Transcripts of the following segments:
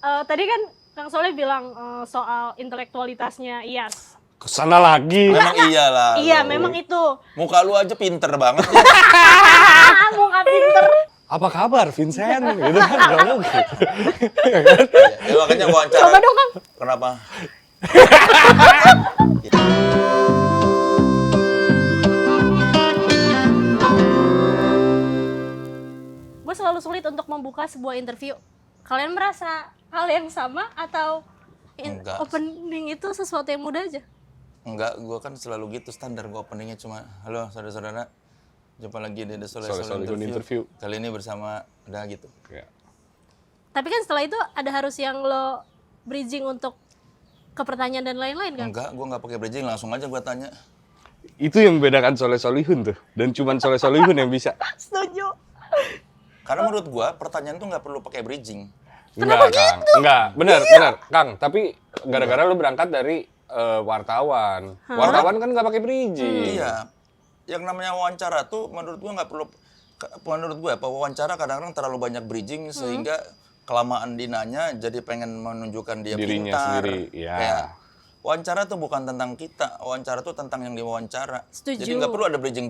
tadi kan Kang Soleh bilang soal intelektualitasnya Iyas. Kesana lagi. Memang iyalah. Iya, lu. memang itu. Muka lu aja pinter banget ya. Muka pinter. Apa kabar Vincent? Gitu kan nggak mungkin. Ya, makanya wawancara. Coba dong, Kang. Kenapa? Gue selalu sulit untuk membuka sebuah interview. Kalian merasa hal yang sama atau Enggak. opening itu sesuatu yang mudah aja? Enggak, gue kan selalu gitu standar. Gue openingnya cuma, halo saudara-saudara, jumpa lagi di The Soleh Soleh-Solehun Interview. Kali ini bersama, udah gitu. Ya. Tapi kan setelah itu ada harus yang lo bridging untuk ke pertanyaan dan lain-lain kan? Enggak, gue nggak pakai bridging, langsung aja gue tanya. Itu yang membedakan Soleh-Solihun tuh. Dan cuman Soleh-Solihun yang bisa. Setuju. Karena menurut gue, pertanyaan tuh nggak perlu pakai bridging. Enggak, Kang. Enggak, benar. Kang. Tapi gara-gara lu berangkat dari wartawan. Wartawan kan nggak pakai bridging. Iya, yang namanya wawancara tuh menurut gue nggak perlu. Menurut gue, wawancara kadang-kadang terlalu banyak bridging sehingga kelamaan dinanya jadi pengen menunjukkan dia Dirinya pintar. sendiri, ya. Kayak, wawancara tuh bukan tentang kita, wawancara tuh tentang yang diwawancara. Setuju. Jadi nggak perlu ada bridging.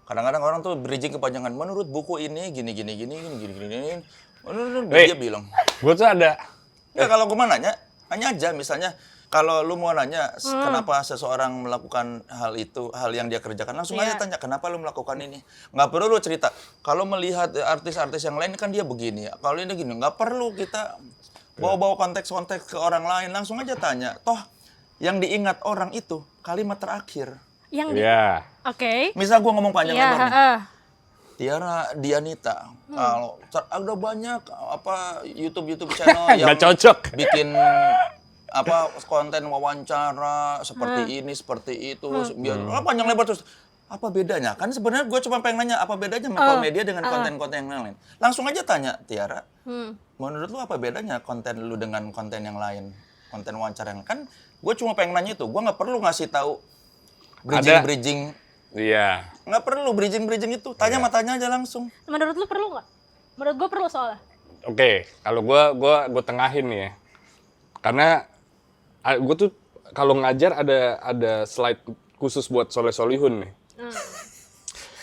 Kadang-kadang orang tuh bridging kepanjangan. Menurut buku ini gini. Menurut dia bilang. Gue tuh ada. Ya kalau gue mau nanya aja. Misalnya kalau lu mau nanya kenapa seseorang melakukan hal itu, hal yang dia kerjakan, langsung aja tanya kenapa lu melakukan ini. Nggak perlu lu cerita. Kalau melihat artis-artis yang lain kan dia begini. Kalau ini gini, nggak perlu kita bawa-bawa konteks-konteks ke orang lain. Langsung aja tanya. Toh yang diingat orang itu kalimat terakhir. Yang Iya. Oke. Misal gue ngomong panjang Iya, lebar nih. heeh. Tiara Dianita. Kalau ada banyak apa YouTube channel yang Nggak cocok. bikin apa konten wawancara seperti ini seperti itu biar panjang lebar terus apa bedanya kan sebenarnya gue cuma pengen nanya apa bedanya Media dengan konten-konten yang lain langsung aja tanya Tiara menurut lu apa bedanya konten lu dengan konten yang lain konten wawancara yang lain kan gue cuma pengen nanya itu gue nggak perlu ngasih tahu bridging Iya. nggak perlu bridging itu tanya matanya aja langsung. Menurut lu perlu nggak? Menurut gue perlu soalnya. Oke, kalau gue tengahin nih ya. Karena gue tuh kalau ngajar ada slide khusus buat Soleh-Solihun nih.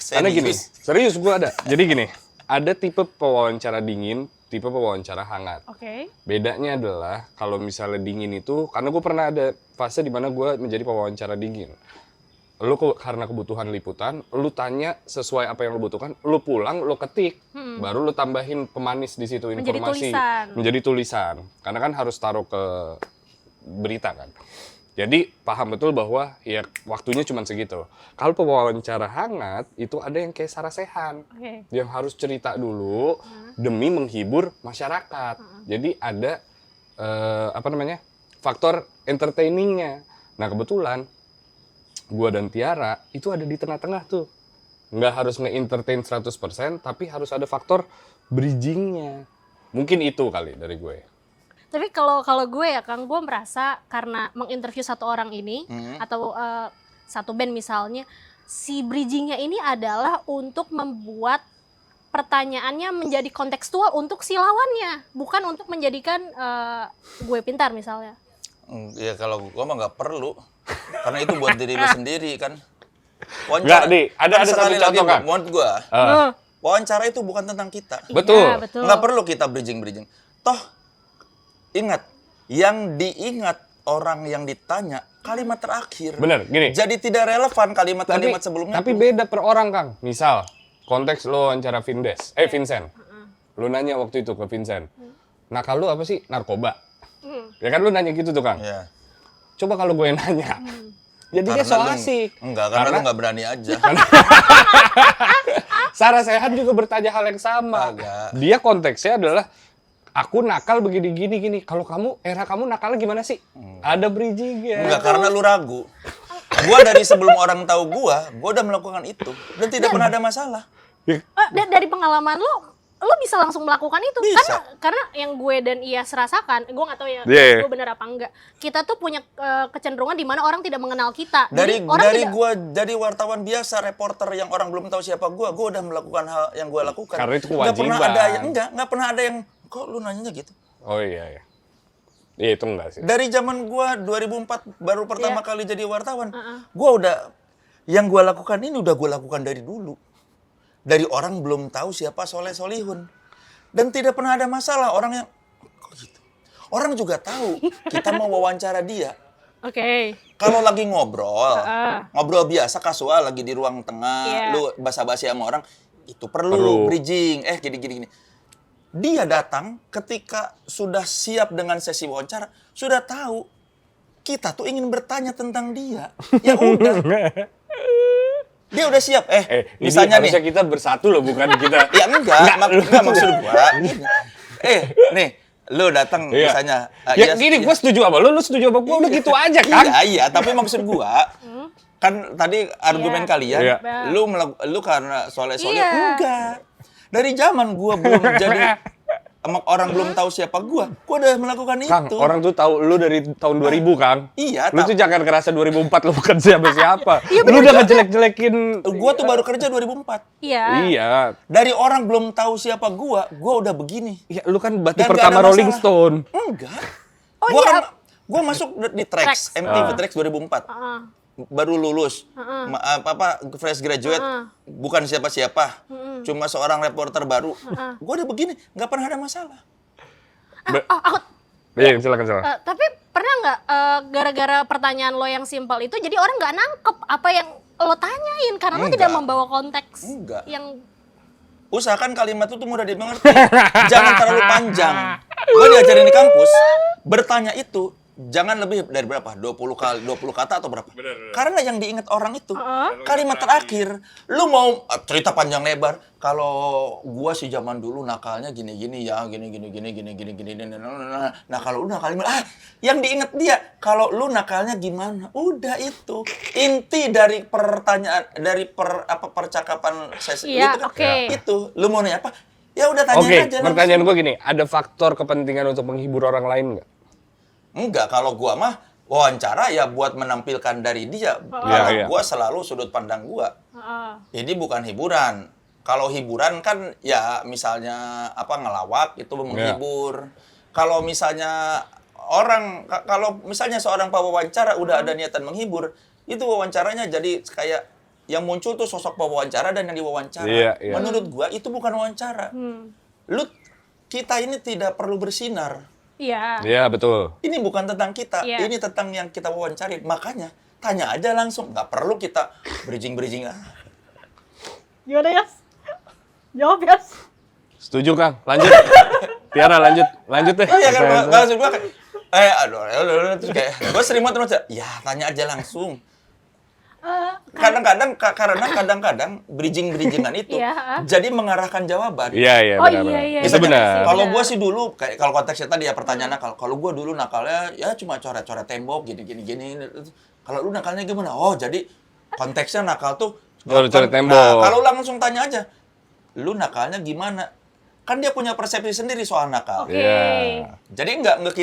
Karena gini, serius gue ada. Jadi gini, ada tipe pewawancara dingin, tipe pewawancara hangat. Oke. Bedanya adalah kalau misalnya dingin itu, karena gue pernah ada fase di mana gue menjadi pewawancara dingin. Lu karena kebutuhan liputan, lu tanya sesuai apa yang lu butuhkan, lu pulang, lu ketik, baru lu tambahin pemanis di situ informasi. Menjadi tulisan. Karena kan harus taruh ke berita kan. Jadi paham betul bahwa ya waktunya cuma segitu. Kalau pewawancara hangat itu ada yang kayak sarasehan, yang harus cerita dulu demi menghibur masyarakat. Jadi ada faktor entertainingnya. Nah kebetulan gua dan Tiara itu ada di tengah-tengah tuh. Nggak harus nge-entertain 100%, tapi harus ada faktor bridgingnya. Mungkin itu kali dari gue. Tapi kalau gue ya Kang, gue merasa karena menginterview satu orang ini atau satu band misalnya, si bridgingnya ini adalah untuk membuat pertanyaannya menjadi kontekstual untuk si lawannya, bukan untuk menjadikan gue pintar misalnya. Ya kalau gua mah nggak perlu, karena itu buat diri lu sendiri kan. Nggak, Di. Ada satu contoh kan? Menurut gua, wawancara itu bukan tentang kita. Betul. Iya, betul. Nggak perlu kita bridging. Toh, ingat, yang diingat orang yang ditanya kalimat terakhir. Bener, gini. Jadi tidak relevan kalimat-kalimat sebelumnya. Tapi beda per orang, Kang. Misal, konteks lo wawancara Vincent. Lo nanya waktu itu ke Vincent. Nakal lo apa sih? Narkoba. Ya kan lo nanya gitu tuh, Kang. Iya. Coba kalau gue nanya. Jadinya so asik. Enggak, karena lu nggak berani aja. Sarah Sehan juga bertanya hal yang sama. Agak. Dia konteksnya adalah aku nakal begini gini. Kalau kamu era kamu nakalnya gimana sih? Ada bridging-nya. Enggak, karena lu ragu. Gua dari sebelum orang tahu gua udah melakukan itu dan tidak pernah ada masalah. Dari pengalaman lo bisa langsung melakukan itu. Bisa. Karena yang gue dan Iyas rasakan, gue nggak tahu ya gue bener apa enggak. Kita tuh punya kecenderungan di mana orang tidak mengenal kita. Dari tidak... gua jadi wartawan biasa, reporter yang orang belum tahu siapa gua udah melakukan hal yang gua lakukan. Karena itu kewajiban. Nggak pernah ada yang kok lu nanyanya gitu. Oh iya. Iya itu enggak sih. Dari zaman gua 2004 baru pertama kali jadi wartawan, gua udah yang gua lakukan ini udah gua lakukan dari dulu. Dari orang belum tahu siapa Soleh Solihun. Dan tidak pernah ada masalah orang yang kok gitu. Orang juga tahu kita mau wawancara dia. Oke. Kalau lagi ngobrol biasa kasual lagi di ruang tengah, Iya. lu basa-basi sama orang, itu perlu bridging. Gini. Dia datang ketika sudah siap dengan sesi wawancara, sudah tahu kita tuh ingin bertanya tentang dia. Ya udah. Dia udah siap. Misalnya ini harusnya nih. kita bersatu loh, bukan kita. Ya enggak maksud gua. Gini. Nih, lu datang misalnya. Gini, gua setuju sama lu setuju sama gua, udah gitu aja kan. Iya, tapi maksud gua kan tadi argumen kalian, Iya. lu karena Soleh Iya. enggak. Dari zaman gua belum jadi orang belum tahu siapa gua udah melakukan Kang, itu. orang tuh tahu lu dari tahun 2000, Kang. Iya, Lu tuh jangan ngerasa 2004 lu bukan siapa-siapa. Iya, Lu udah ngejelek-jelekin. Gua tuh baru kerja 2004. Iya. Iya. Dari orang belum tahu siapa gua udah begini. Ya, lu kan batu Dan nggak pertama ada Rolling masalah. Stone. Enggak. Oh, Gua iya. kan gua masuk di Trax, MTV Trax 2004. Baru lulus, fresh graduate, bukan siapa-siapa, cuma seorang reporter baru. Gue udah begini, nggak pernah ada masalah. Iya, silakan. Tapi pernah nggak gara-gara pertanyaan lo yang simpel itu jadi orang nggak nangkep apa yang lo tanyain karena lo tidak membawa konteks Enggak. yang Usahakan kalimat itu tuh mudah dimengerti, jangan terlalu panjang. Gue diajarin di kampus, bertanya itu jangan lebih dari berapa? 20 kata atau berapa? Karena yang diingat orang itu kalimat terakhir. Lu mau cerita panjang lebar, kalau gua sih zaman dulu nakalnya gini-gini ya, gini. Nah, kalau lu nakalnya yang diingat dia, kalau lu nakalnya gimana? Udah itu. Inti dari pertanyaan percakapan sesi Iya, itu kan. oke. Itu. Lu mau nanya apa? Ya udah tanya Oke, aja. pertanyaan gue gini, ada faktor kepentingan untuk menghibur orang lain nggak? Enggak, kalau gua mah wawancara ya buat menampilkan dari dia. Kalau Iya. gua selalu sudut pandang gua. Ini bukan hiburan. Kalau hiburan kan ya misalnya ngelawak itu menghibur. Kalau misalnya kalau misalnya seorang pewawancara udah ada niatan menghibur, itu wawancaranya jadi kayak yang muncul tuh sosok pewawancara dan yang diwawancara. Iya. Menurut gua itu bukan wawancara. Kita ini tidak perlu bersinar. iya. Iya, betul. Ini bukan tentang kita, Iya. ini tentang yang kita wawancarin. Makanya tanya aja langsung, nggak perlu kita bridging. Gimana Yas? Jawab Yas. Setuju, Kang. Lanjut. Tiara, lanjut deh. Iya kan, maksud gua kayak, aduh, terus kayak, gua sering banget terus, ya tanya aja langsung. Kadang-kadang bridgingan itu Iya. jadi mengarahkan jawaban. Iya, Oh, benar. iya, Itu benar benar. sih. Kalau gua sih dulu, kalau konteksnya tadi ya pertanyaan nakal. Kalau gua dulu nakalnya ya cuma coret-coret tembok gini. Kalau lu nakalnya gimana? Oh, jadi konteksnya nakal tuh Coret-coret tembok. Nah, kalau langsung tanya aja, lu nakalnya gimana? Kan dia punya persepsi sendiri soal nakal. Oke. Iya. Jadi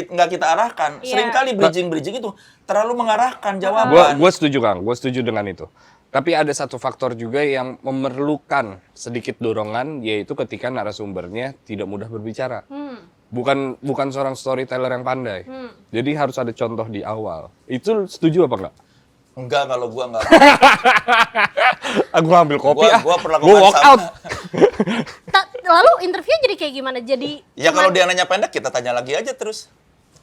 nggak kita arahkan. Iya. Seringkali bridging itu terlalu mengarahkan jawaban. Gue setuju, Kang. Gue setuju dengan itu. Tapi ada satu faktor juga yang memerlukan sedikit dorongan, yaitu ketika narasumbernya tidak mudah berbicara. Bukan seorang storyteller yang pandai. Jadi harus ada contoh di awal. Itu setuju apa enggak? Enggak, kalau gua enggak. Aku ambil kopi Gua pernah Gua walk out. Lalu interview jadi kayak gimana? Jadi Ya kalau dia nanya pendek, kita tanya lagi aja terus.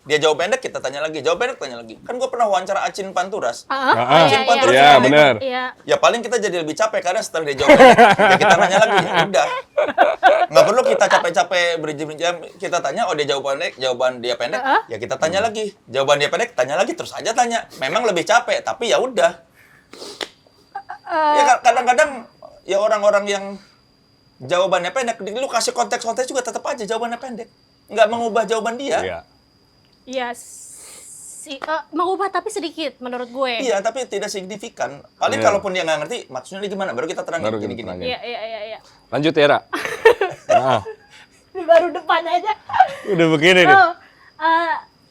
Dia jawab pendek, kita tanya lagi. Jawab pendek, tanya lagi. Kan gua pernah wawancara Acin Panturas. iya, Panturas Iya, pendek. benar. Iya. Ya paling kita jadi lebih capek karena setelah dia jawab pendek, ya kita nanya lagi. Ya udah. Nggak perlu kita capek-capek bridging. Kita tanya, oh dia jawaban dia pendek, ya kita tanya lagi. Jawaban dia pendek, tanya lagi, terus aja tanya. Memang lebih capek, tapi ya udah. Ya kadang-kadang ya orang-orang yang jawabannya pendek, lu kasih konteks juga tetap aja jawabannya pendek. Nggak mengubah jawaban dia. Iya. Iya. Mengubah tapi sedikit menurut gue. Iya, tapi tidak signifikan. Paling Iya. kalaupun dia nggak ngerti, maksudnya dia gimana, baru kita terangin Baru kita gini-gini. terangin. Iya. Lanjut, Tiara. Nah, Baru depan aja. udah begini nih.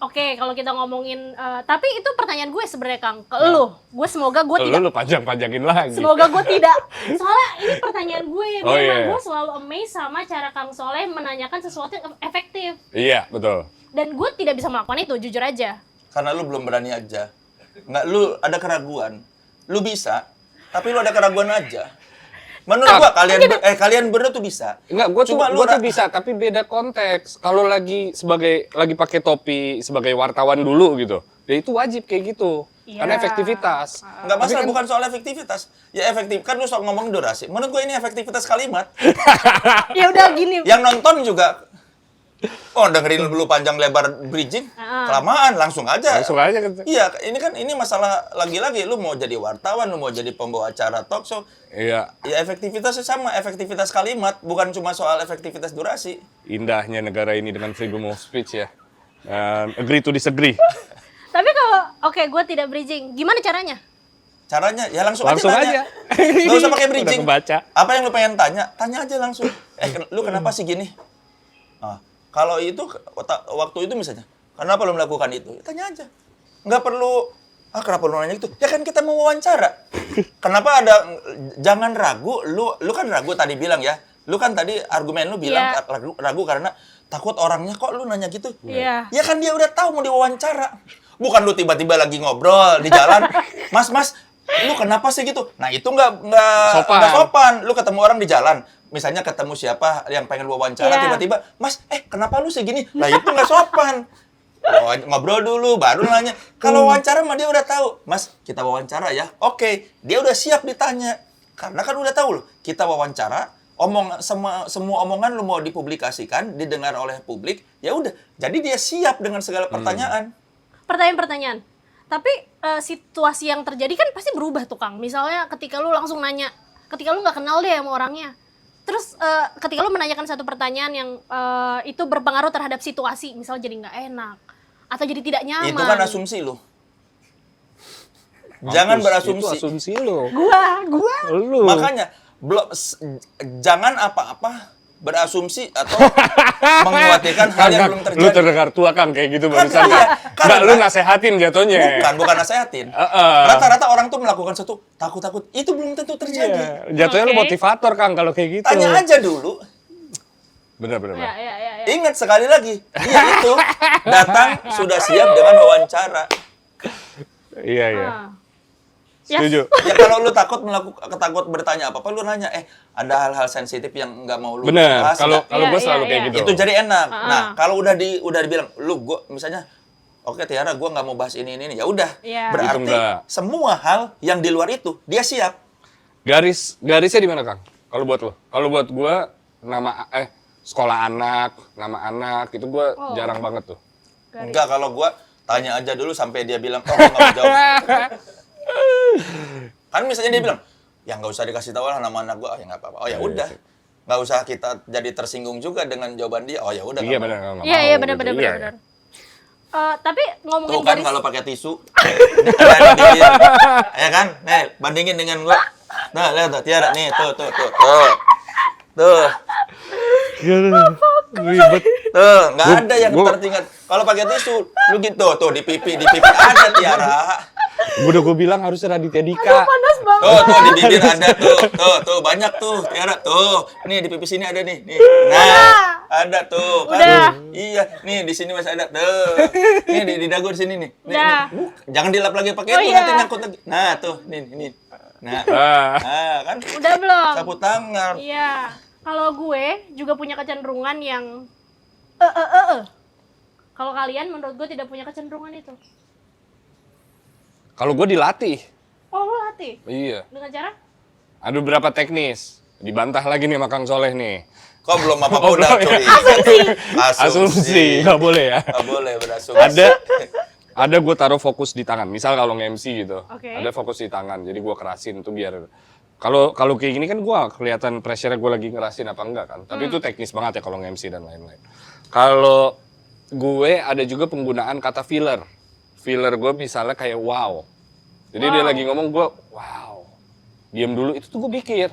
Oke, kalau kita ngomongin, tapi itu pertanyaan gue sebenarnya Kang, ke lu. Gue semoga gue tidak. Lu panjang-panjangin lagi. Semoga gue tidak. Soalnya ini pertanyaan gue, Oh, memang iya. gue selalu amazed sama cara Kang Soleh menanyakan sesuatu yang efektif. Iya, betul. Dan gue tidak bisa melakukan itu, jujur aja. Karena lu belum berani aja. Nggak, lu ada keraguan. Lu bisa, tapi lu ada keraguan aja. Menurut gua kalian berdua tuh bisa. Enggak, gua Cuma tuh bisa, tapi beda konteks. Kalau lagi pakai topi sebagai wartawan dulu gitu, ya itu wajib kayak gitu. Iya. Karena efektivitas. Nggak masalah, Tapi kan- bukan soal efektivitas. Ya efektif, kan lu sok ngomong durasi. Menurut gua ini efektivitas kalimat. Ya udah gini. Yang nonton juga, dengerin dulu panjang lebar bridging, kelamaan, langsung aja. Langsung aja gitu. Iya, ini masalah lagi-lagi. Lu mau jadi wartawan, lu mau jadi pembawa acara talk show. Iya. Ya efektivitasnya sama, efektivitas kalimat, bukan cuma soal efektivitas durasi. Indahnya negara ini dengan freedom of speech ya. Agree to disagree. Tapi kalau, oke, gue tidak bridging. Gimana caranya? Caranya, ya langsung Langsung aja aja. tanya. Nggak usah pakai bridging. Udah kebaca. Apa yang lu pengen tanya, tanya aja langsung. Lu kenapa sih gini? Kalau itu, waktu itu misalnya, kenapa lu melakukan itu? Ya, tanya aja. Nggak perlu, kenapa lu nanya itu? Ya kan kita mau wawancara. Kenapa jangan ragu, lu kan ragu tadi bilang ya. Lu kan tadi argumen lu bilang ragu karena takut orangnya kok lu nanya gitu. Iya. Ya kan dia udah tahu mau diwawancara. Bukan lu tiba-tiba lagi ngobrol di jalan, Mas, lu kenapa sih gitu? Nah itu nggak sopan. Lu ketemu orang di jalan, misalnya ketemu siapa yang pengen wawancara, tiba-tiba, Mas, kenapa lu sih gini? Nah itu nggak sopan. Ngobrol dulu, baru nanya. Kalau wawancara mah dia udah tahu, Mas, kita wawancara ya. Oke, dia udah siap ditanya. Karena kan udah tahu loh, kita wawancara, semua omongan lu mau dipublikasikan, didengar oleh publik, ya udah. Jadi dia siap dengan segala pertanyaan. Pertanyaan. Tapi situasi yang terjadi kan pasti berubah tuh Kang. Misalnya ketika lu langsung nanya, ketika lu nggak kenal deh sama orangnya. Terus ketika lu menanyakan satu pertanyaan yang itu berpengaruh terhadap situasi, misalnya jadi nggak enak atau jadi tidak nyaman. Itu kan asumsi lu. Jangan berasumsi. Itu asumsi lu. Gua. Lu. Makanya jangan apa-apa berasumsi atau mengkhawatirkan hal yang belum terjadi. Lu terdengar tua Kang kayak gitu barusan. iya. Enggak, lu nasehatin jatuhnya. Bukan nasehatin. Rata-rata orang tuh melakukan sesuatu takut-takut. Itu belum tentu terjadi. Iya. Jatuhnya lu motivator Kang kalau kayak gitu. Tanya aja dulu. Bener. Ya. Ingat sekali lagi, dia itu datang sudah siap dengan wawancara. Iya. Setuju. Ya kalau lu takut bertanya apa-apa, lu nanya, ada hal-hal sensitif yang nggak mau lu Bener. bahas. Kalau nggak? gue selalu kayak gitu. Itu jadi enak. Nah, kalau udah dibilang, gua misalnya, oke Tiara, gua nggak mau bahas ini, ya udah. Iya. Berarti Itu enggak. semua hal yang di luar itu dia siap. Garisnya di mana Kang? Kalau buat lo? Kalau buat gue sekolah anak, nama anak itu gue jarang banget tuh. Enggak, kalau gua tanya aja dulu sampai dia bilang, gua nggak mau jawab. Kan misalnya dia bilang, ya nggak usah dikasih tahu lah nama anak gua, ya nggak apa-apa. Oh ya udah, nggak usah kita jadi tersinggung juga dengan jawaban dia. Oh ya udah. Iya nggak benar. apa-apa. Iya benar. Tapi ngomongin Tuh kan garis. kalau pakai tisu, bandingin, ya kan? Nih bandingin dengan gua. Nah lihat tuh Tiara nih, tuh. Ribet. Tuh, nggak ada yang tertinggal. Kalau pakai tisu, lu gitu, tuh di pipi ada Tiara. Gue bilang harusnya Raditya Dika. Panas banget. Tuh di bibir ada tuh banyak tuh Tiara tuh. Nih di pipi sini ada nih. Nah, ada tuh. Kan? Udah. Iya, nih di sini masih ada tuh. Nih di dagu di sini nih. Udah. Jangan dilap lagi pakai itu, iya. nanti nyangkut lagi. Nah, tuh, nih. Nah, kan Udah belum? sapu tangan. Iya. Kalau gue juga punya kecenderungan yang Kalau kalian menurut gue tidak punya kecenderungan itu. Kalau gue dilatih. Oh, lo latih? Iya. Dengan cara? Ada beberapa teknis. Dibantah lagi nih sama Kang Soleh nih. Kok belum apa-apa udah tuh. Asumsi. Nggak boleh ya. Nggak boleh berasumsi. Ada gue taruh fokus di tangan. Misal kalau nge-MC gitu. Oke. Ada fokus di tangan. Jadi gue kerasin tuh biar... Kalau kayak gini kan gue kelihatan pressure-nya gue lagi ngerasin apa enggak kan. Tapi itu teknis banget ya kalau nge-MC dan lain-lain. Kalau gue ada juga penggunaan kata filler. Filler gue misalnya kayak wow. Jadi dia lagi ngomong gue wow. Diam dulu itu tuh gue pikir.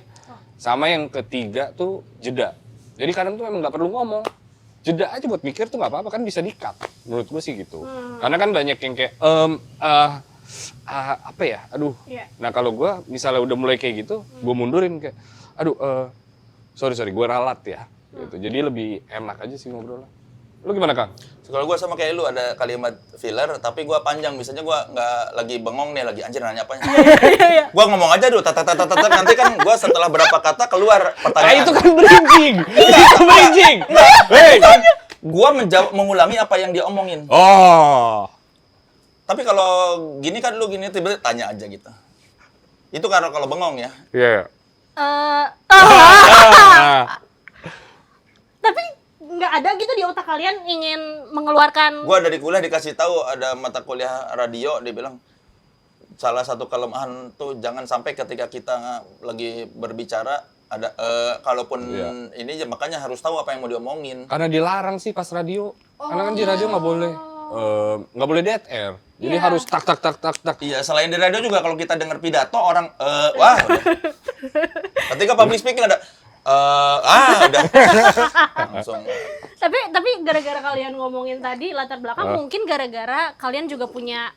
Sama yang ketiga tuh jeda. Jadi kadang tuh memang nggak perlu ngomong. jeda aja buat mikir tuh nggak apa-apa, kan bisa di-cut. Menurut gue sih gitu. Karena kan banyak yang kayak apa ya? Aduh. Iya. Nah, kalau gue misalnya udah mulai kayak gitu, gue mundurin kayak aduh sorry gue ralat ya. Gitu. Jadi lebih enak aja sih ngobrol. Lu gimana, Kang? Kalau gue sama kayak lu ada kalimat filler, tapi gue panjang. Misalnya gue nggak lagi bengong nih, lagi anjir nanya apanya. Gue ngomong aja dulu, nanti kan gue setelah berapa kata keluar pertanyaan. Itu kan bridging. Itu bridging. Hey. Gue mengulangi apa yang dia omongin. Oh. Tapi kalau gini kan lu gini tiba-tiba tanya aja gitu. Itu kalau bengong ya. Iya. Tapi nggak ada gitu di otak kalian ingin mengeluarkan. Gua dari kuliah dikasih tahu ada mata kuliah radio, dia bilang salah satu kelemahan tuh jangan sampai ketika kita lagi berbicara ada kalaupun ini makanya harus tahu apa yang mau diomongin. Karena dilarang sih pas radio. Karena kan di radio nggak boleh dead air. Jadi harus tak. Iya, selain di radio juga kalau kita dengar pidato orang wah udah. Ketika public speaking ada udah langsung. Tapi gara-gara kalian ngomongin tadi latar belakang, mungkin gara-gara kalian juga punya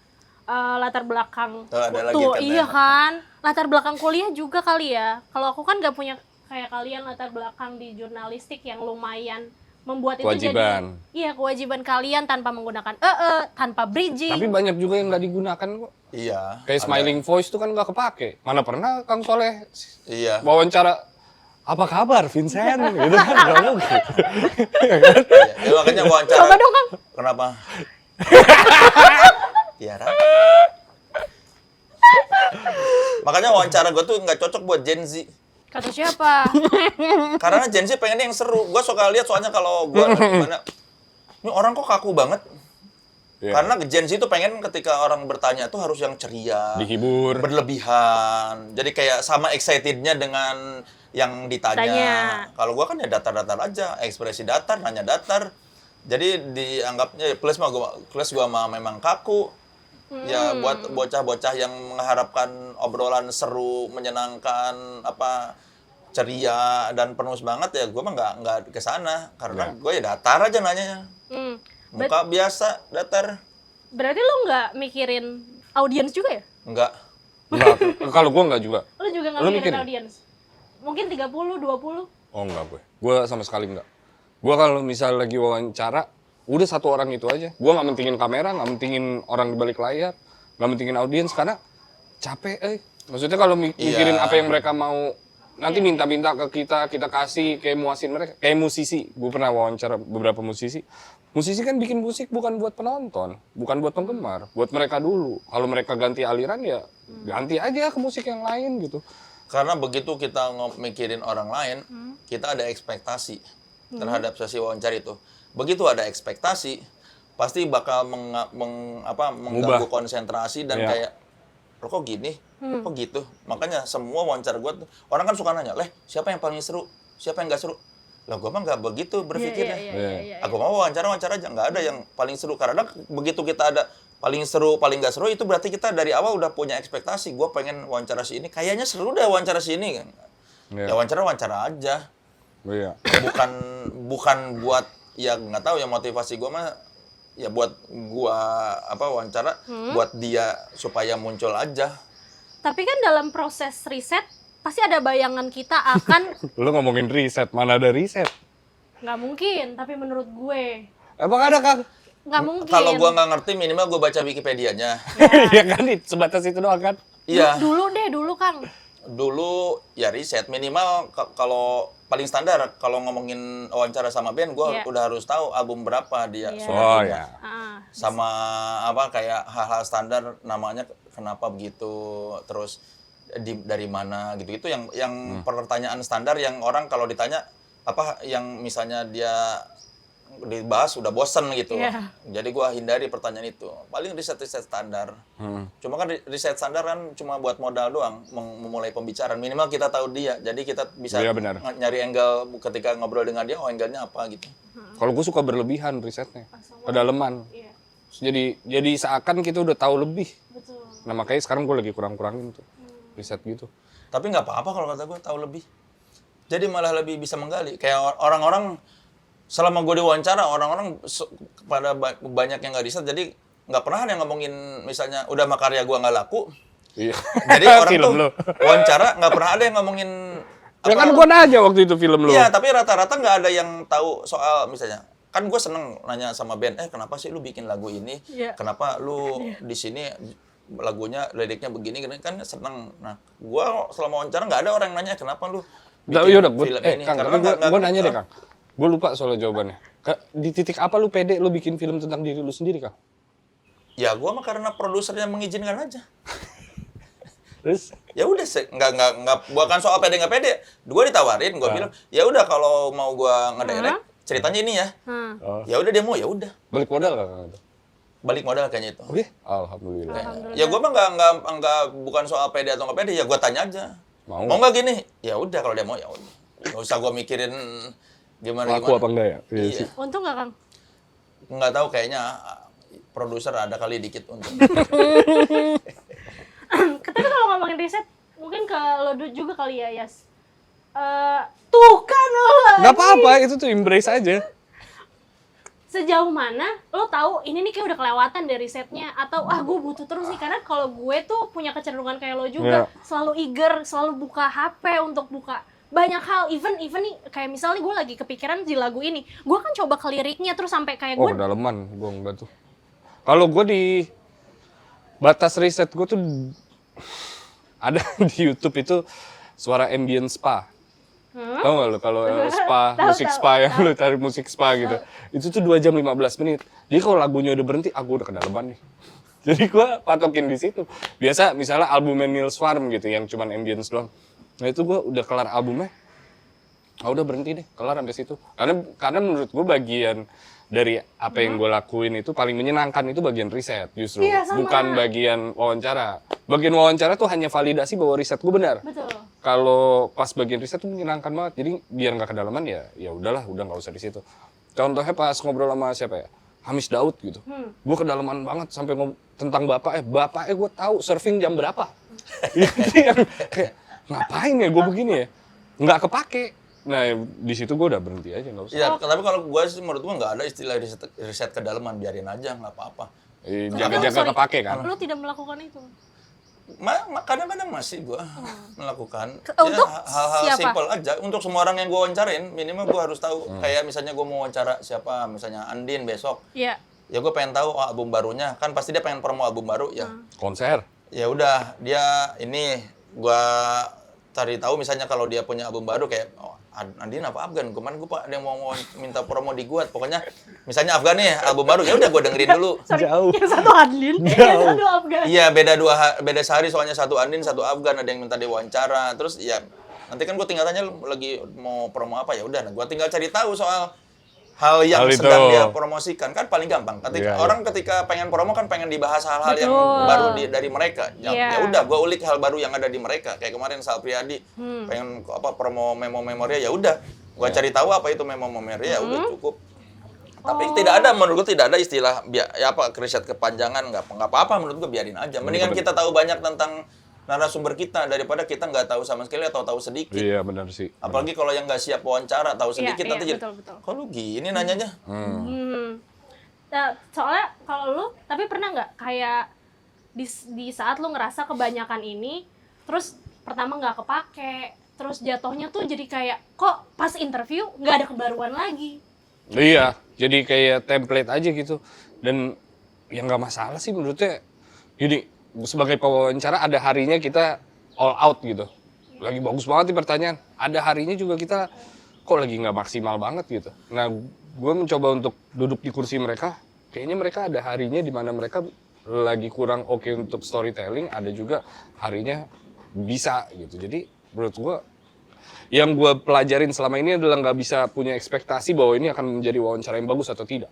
latar belakang. Ada lagi Tuh, kan, iya kan? Latar belakang kuliah juga kali ya. Kalau aku kan nggak punya kayak kalian latar belakang di jurnalistik yang lumayan membuat Kewajiban. itu jadi kewajiban kalian tanpa menggunakan tanpa bridging. Tapi banyak juga yang nggak digunakan kok. Iya. Kayak smiling voice tuh kan nggak kepake. Mana pernah Kang Soleh Iya. wawancara apa kabar Vincent gitu kan nggak mungkin. Ya, makanya wawancara. Coba dong, Kang. Kenapa? Tiara. Makanya wawancara gue tuh nggak cocok buat Gen Z. Kata siapa? Karena Gen Z pengennya yang seru. Gue suka lihat soalnya kalau gue gimana, ini orang kok kaku banget. Yeah. Karena Gen Z itu pengen ketika orang bertanya tuh harus yang ceria, Dihibur. berlebihan. Jadi kayak sama excitednya dengan yang ditanya. Kalau gue kan ya datar-datar aja, ekspresi datar, nanya datar. Jadi dianggapnya plus gua mah memang kaku. Ya buat bocah-bocah yang mengharapkan obrolan seru, menyenangkan, ceria dan penuh semangat ya gue mah nggak ke sana karena gue ya datar aja nanyanya. Muka biasa datar. Berarti lo nggak mikirin audiens juga ya? Enggak. Kalau gue nggak juga. Lo juga nggak mikirin audiens? Mungkin 30, 20? Oh enggak gue. Gue sama sekali enggak. Gue kalau misal lagi wawancara, udah satu orang itu aja. Gue nggak mentingin kamera, nggak mentingin orang di balik layar, nggak mentingin audiens karena capek. Maksudnya kalau mikirin apa yang mereka mau, nanti minta-minta ke kita kasih, kayak muasin mereka. Kayak musisi, gue pernah wawancara beberapa musisi. Musisi kan bikin musik bukan buat penonton, bukan buat penggemar, buat mereka dulu. Kalau mereka ganti aliran ya ganti aja ke musik yang lain gitu. Karena begitu kita mikirin orang lain, kita ada ekspektasi terhadap sesi wawancara itu. Begitu ada ekspektasi, pasti bakal mengganggu konsentrasi dan kayak, lo kok gini, kok gitu. Makanya semua wawancara gue, orang kan suka nanya, siapa yang paling seru, siapa yang nggak seru? Lah gue mah nggak begitu berpikirnya. Aku mau wawancara aja, nggak ada yang paling seru. Karena begitu kita ada paling seru, paling nggak seru, itu berarti kita dari awal udah punya ekspektasi. Gue pengen wawancara si ini, kayaknya seru deh wawancara si ini kan. Ya wawancara aja. Bukan buat ya nggak tahu ya motivasi gue mah ya buat gue wawancara buat dia supaya muncul aja. Tapi kan dalam proses riset pasti ada bayangan kita akan Lu ngomongin riset, mana ada riset? nggak mungkin, tapi menurut gue Emang ada, Kang? nggak mungkin. Kalau gue nggak ngerti minimal gue baca Wikipedia-nya. Iya kan, sebatas itu doang kan? Iya. Dulu Kang. Dulu ya riset minimal kalau paling standar kalau ngomongin wawancara sama band gue udah harus tahu album berapa dia Oh ya. sama kayak hal-hal standar namanya kenapa begitu terus dari mana gitu itu yang pertanyaan standar yang orang kalau ditanya yang misalnya dia dibahas udah bosen gitu. Jadi gua hindari pertanyaan itu. Paling riset standar. Cuma kan riset standar kan cuma buat modal doang, memulai pembicaraan. Minimal kita tahu dia. Jadi kita bisa nyari angle ketika ngobrol dengan dia, angle-nya apa gitu. Kalau gue suka berlebihan risetnya. Kedalaman. Jadi seakan kita udah tahu lebih. Betul. Nah makanya sekarang gue lagi kurang-kurangin tuh riset gitu. Tapi nggak apa-apa kalau kata gue tahu lebih. Jadi malah lebih bisa menggali. Kayak orang-orang selama gue diwawancara orang-orang pada banyak yang nggak riset, jadi nggak pernah ada yang ngomongin misalnya udah mah karya gue nggak laku. Iya. Jadi orang Film tuh lo. wawancara nggak pernah ada yang ngomongin Ya kan gua nanya waktu itu film lo. Iya, tapi rata-rata nggak ada yang tahu soal misalnya. Kan gue seneng nanya sama band, kenapa sih lu bikin lagu ini? Iya. Kenapa lu di sini lagunya liriknya begini? Kan seneng. Nah, gue selama wawancara nggak ada orang yang nanya kenapa lu bikin Yaudah, film ini. Kang, Karena gue nanya deh, Kang. Gue lupa soal jawabannya. Di titik apa lu pede lu bikin film tentang diri lu sendiri, Kang? Ya gue mah karena produsernya mengizinkan aja. Terus? Ya udah, nggak bukan soal pede nggak pede. Gue ditawarin, gue bilang, ya udah kalau mau gue ngedirect, ceritanya ini ya. Oh. Ya udah dia mau, ya udah. Balik modal nggak, Kang? Balik modal kayaknya itu. Oke, alhamdulillah. Ya gue mah nggak bukan soal pede atau nggak pede, ya gue tanya aja. Mau Mau nggak gini? Ya udah kalau dia mau ya udah. Nggak usah gue mikirin gimana. Laku apa enggak ya? Iya. sih. Untung nggak, Kang? Nggak tahu kayaknya produser ada kali dikit untuk. Tapi kalau ngomongin riset, mungkin ke lo juga kali ya, Yas. Tuh kan lo lagi. Nggak apa-apa, itu tuh embrace aja. Sejauh mana lo tahu ini nih kayak udah kelewatan dari risetnya, atau gue butuh terus nih, karena kalau gue tuh punya kecenderungan kayak lo juga, selalu eager, selalu buka HP untuk buka banyak hal, even nih kayak misalnya gue lagi kepikiran di lagu ini, gue kan coba ke liriknya terus sampai kayak gue Kedalaman, gue enggak tuh. Kalau gue di batas riset gue tuh ada di YouTube itu suara ambient spa. Tahu nggak lo kalau spa, musik spa yang lo cari musik spa gitu. Itu tuh 2 jam 15 menit. Jadi kalau lagunya udah berhenti, aku udah kedalaman nih. Jadi gue patokin di situ. Biasa misalnya albumnya Neil Swarm gitu yang cuman ambience doang. Nah itu gue udah kelar albumnya, udah berhenti deh, kelar sampai situ. Karena menurut gue bagian dari apa yang gue lakuin itu paling menyenangkan itu bagian riset justru, Iya, sama. bukan bagian wawancara. Bagian wawancara tuh hanya validasi bahwa riset gue benar. betul. Kalau pas bagian riset tuh menyenangkan banget. Jadi biar nggak kedalaman ya udahlah, udah nggak usah di situ. Contohnya pas ngobrol sama siapa ya? Hamis Daud gitu. Gue kedalaman banget sampai tentang bapaknya gue tahu surfing jam berapa. Itu yang kayak ngapain ya gue begini ya? Nggak kepake. Nah di situ gue udah berhenti aja, nggak usah. Ya, tapi kalau gue sih menurut gue nggak ada istilah riset kedalaman, biarin aja nggak apa-apa. Jaga-jaga kepake kan. Lo tidak melakukan itu. Kadang-kadang masih gue melakukan. Untuk hal-hal siapa? simple aja. Untuk semua orang yang gue wawancarain, minimal gue harus tahu. Kayak misalnya gue mau wawancara siapa, misalnya Andin besok. Iya. Ya gue pengen tahu album barunya. Kan pasti dia pengen promo album baru ya. Konser. Ya udah, dia ini gue cari tahu misalnya kalau dia punya album baru kayak Andin apa Afgan, kemarin gue ada yang mau minta promo di gue, pokoknya misalnya Afgan nih album baru, ya udah gue dengerin dulu. Sorry, Jauh. yang satu Adlin, yang satu Afgan. Iya, beda sehari soalnya, satu Andin satu Afgan, ada yang minta diwawancara, terus ya nanti kan gue tinggal tanya lu lagi mau promo apa, ya udah, gue tinggal cari tahu soal hal yang Hal sedang itu. dia promosikan, kan paling gampang. Ketika pengen promo kan pengen dibahas hal-hal yang Betul. baru dari mereka. Iya. Ya udah, gue ulik hal baru yang ada di mereka. Kayak kemarin Sal Priadi pengen promo memo memoria, ya udah, gue cari tahu apa itu memo memoria, ya udah cukup. Tapi tidak ada, menurut gue tidak ada istilah riset kepanjangan, nggak apa-apa, menurut gue biarin aja. Mendingan kita tahu banyak tentang narasumber kita daripada kita nggak tahu sama sekali atau tahu sedikit. Iya benar sih. Apalagi kalau yang nggak siap wawancara, tahu sedikit Iya, nanti iya, jadi, betul. kok lu gini nanyanya? Nah, soalnya kalau lu, tapi pernah nggak kayak di saat lu ngerasa kebanyakan ini, terus pertama nggak kepake, terus jatuhnya tuh jadi kayak kok pas interview nggak ada kebaruan lagi. Iya, jadi kayak template aja gitu. Dan yang nggak masalah sih menurutnya. Gini, sebagai pewawancara ada harinya kita all out gitu. Lagi bagus banget nih pertanyaan. Ada harinya juga kita kok lagi nggak maksimal banget gitu. Nah, gue mencoba untuk duduk di kursi mereka. Kayaknya mereka ada harinya di mana mereka lagi kurang oke untuk storytelling. Ada juga harinya bisa gitu. Jadi menurut gue, yang gue pelajarin selama ini adalah nggak bisa punya ekspektasi bahwa ini akan menjadi wawancara yang bagus atau tidak.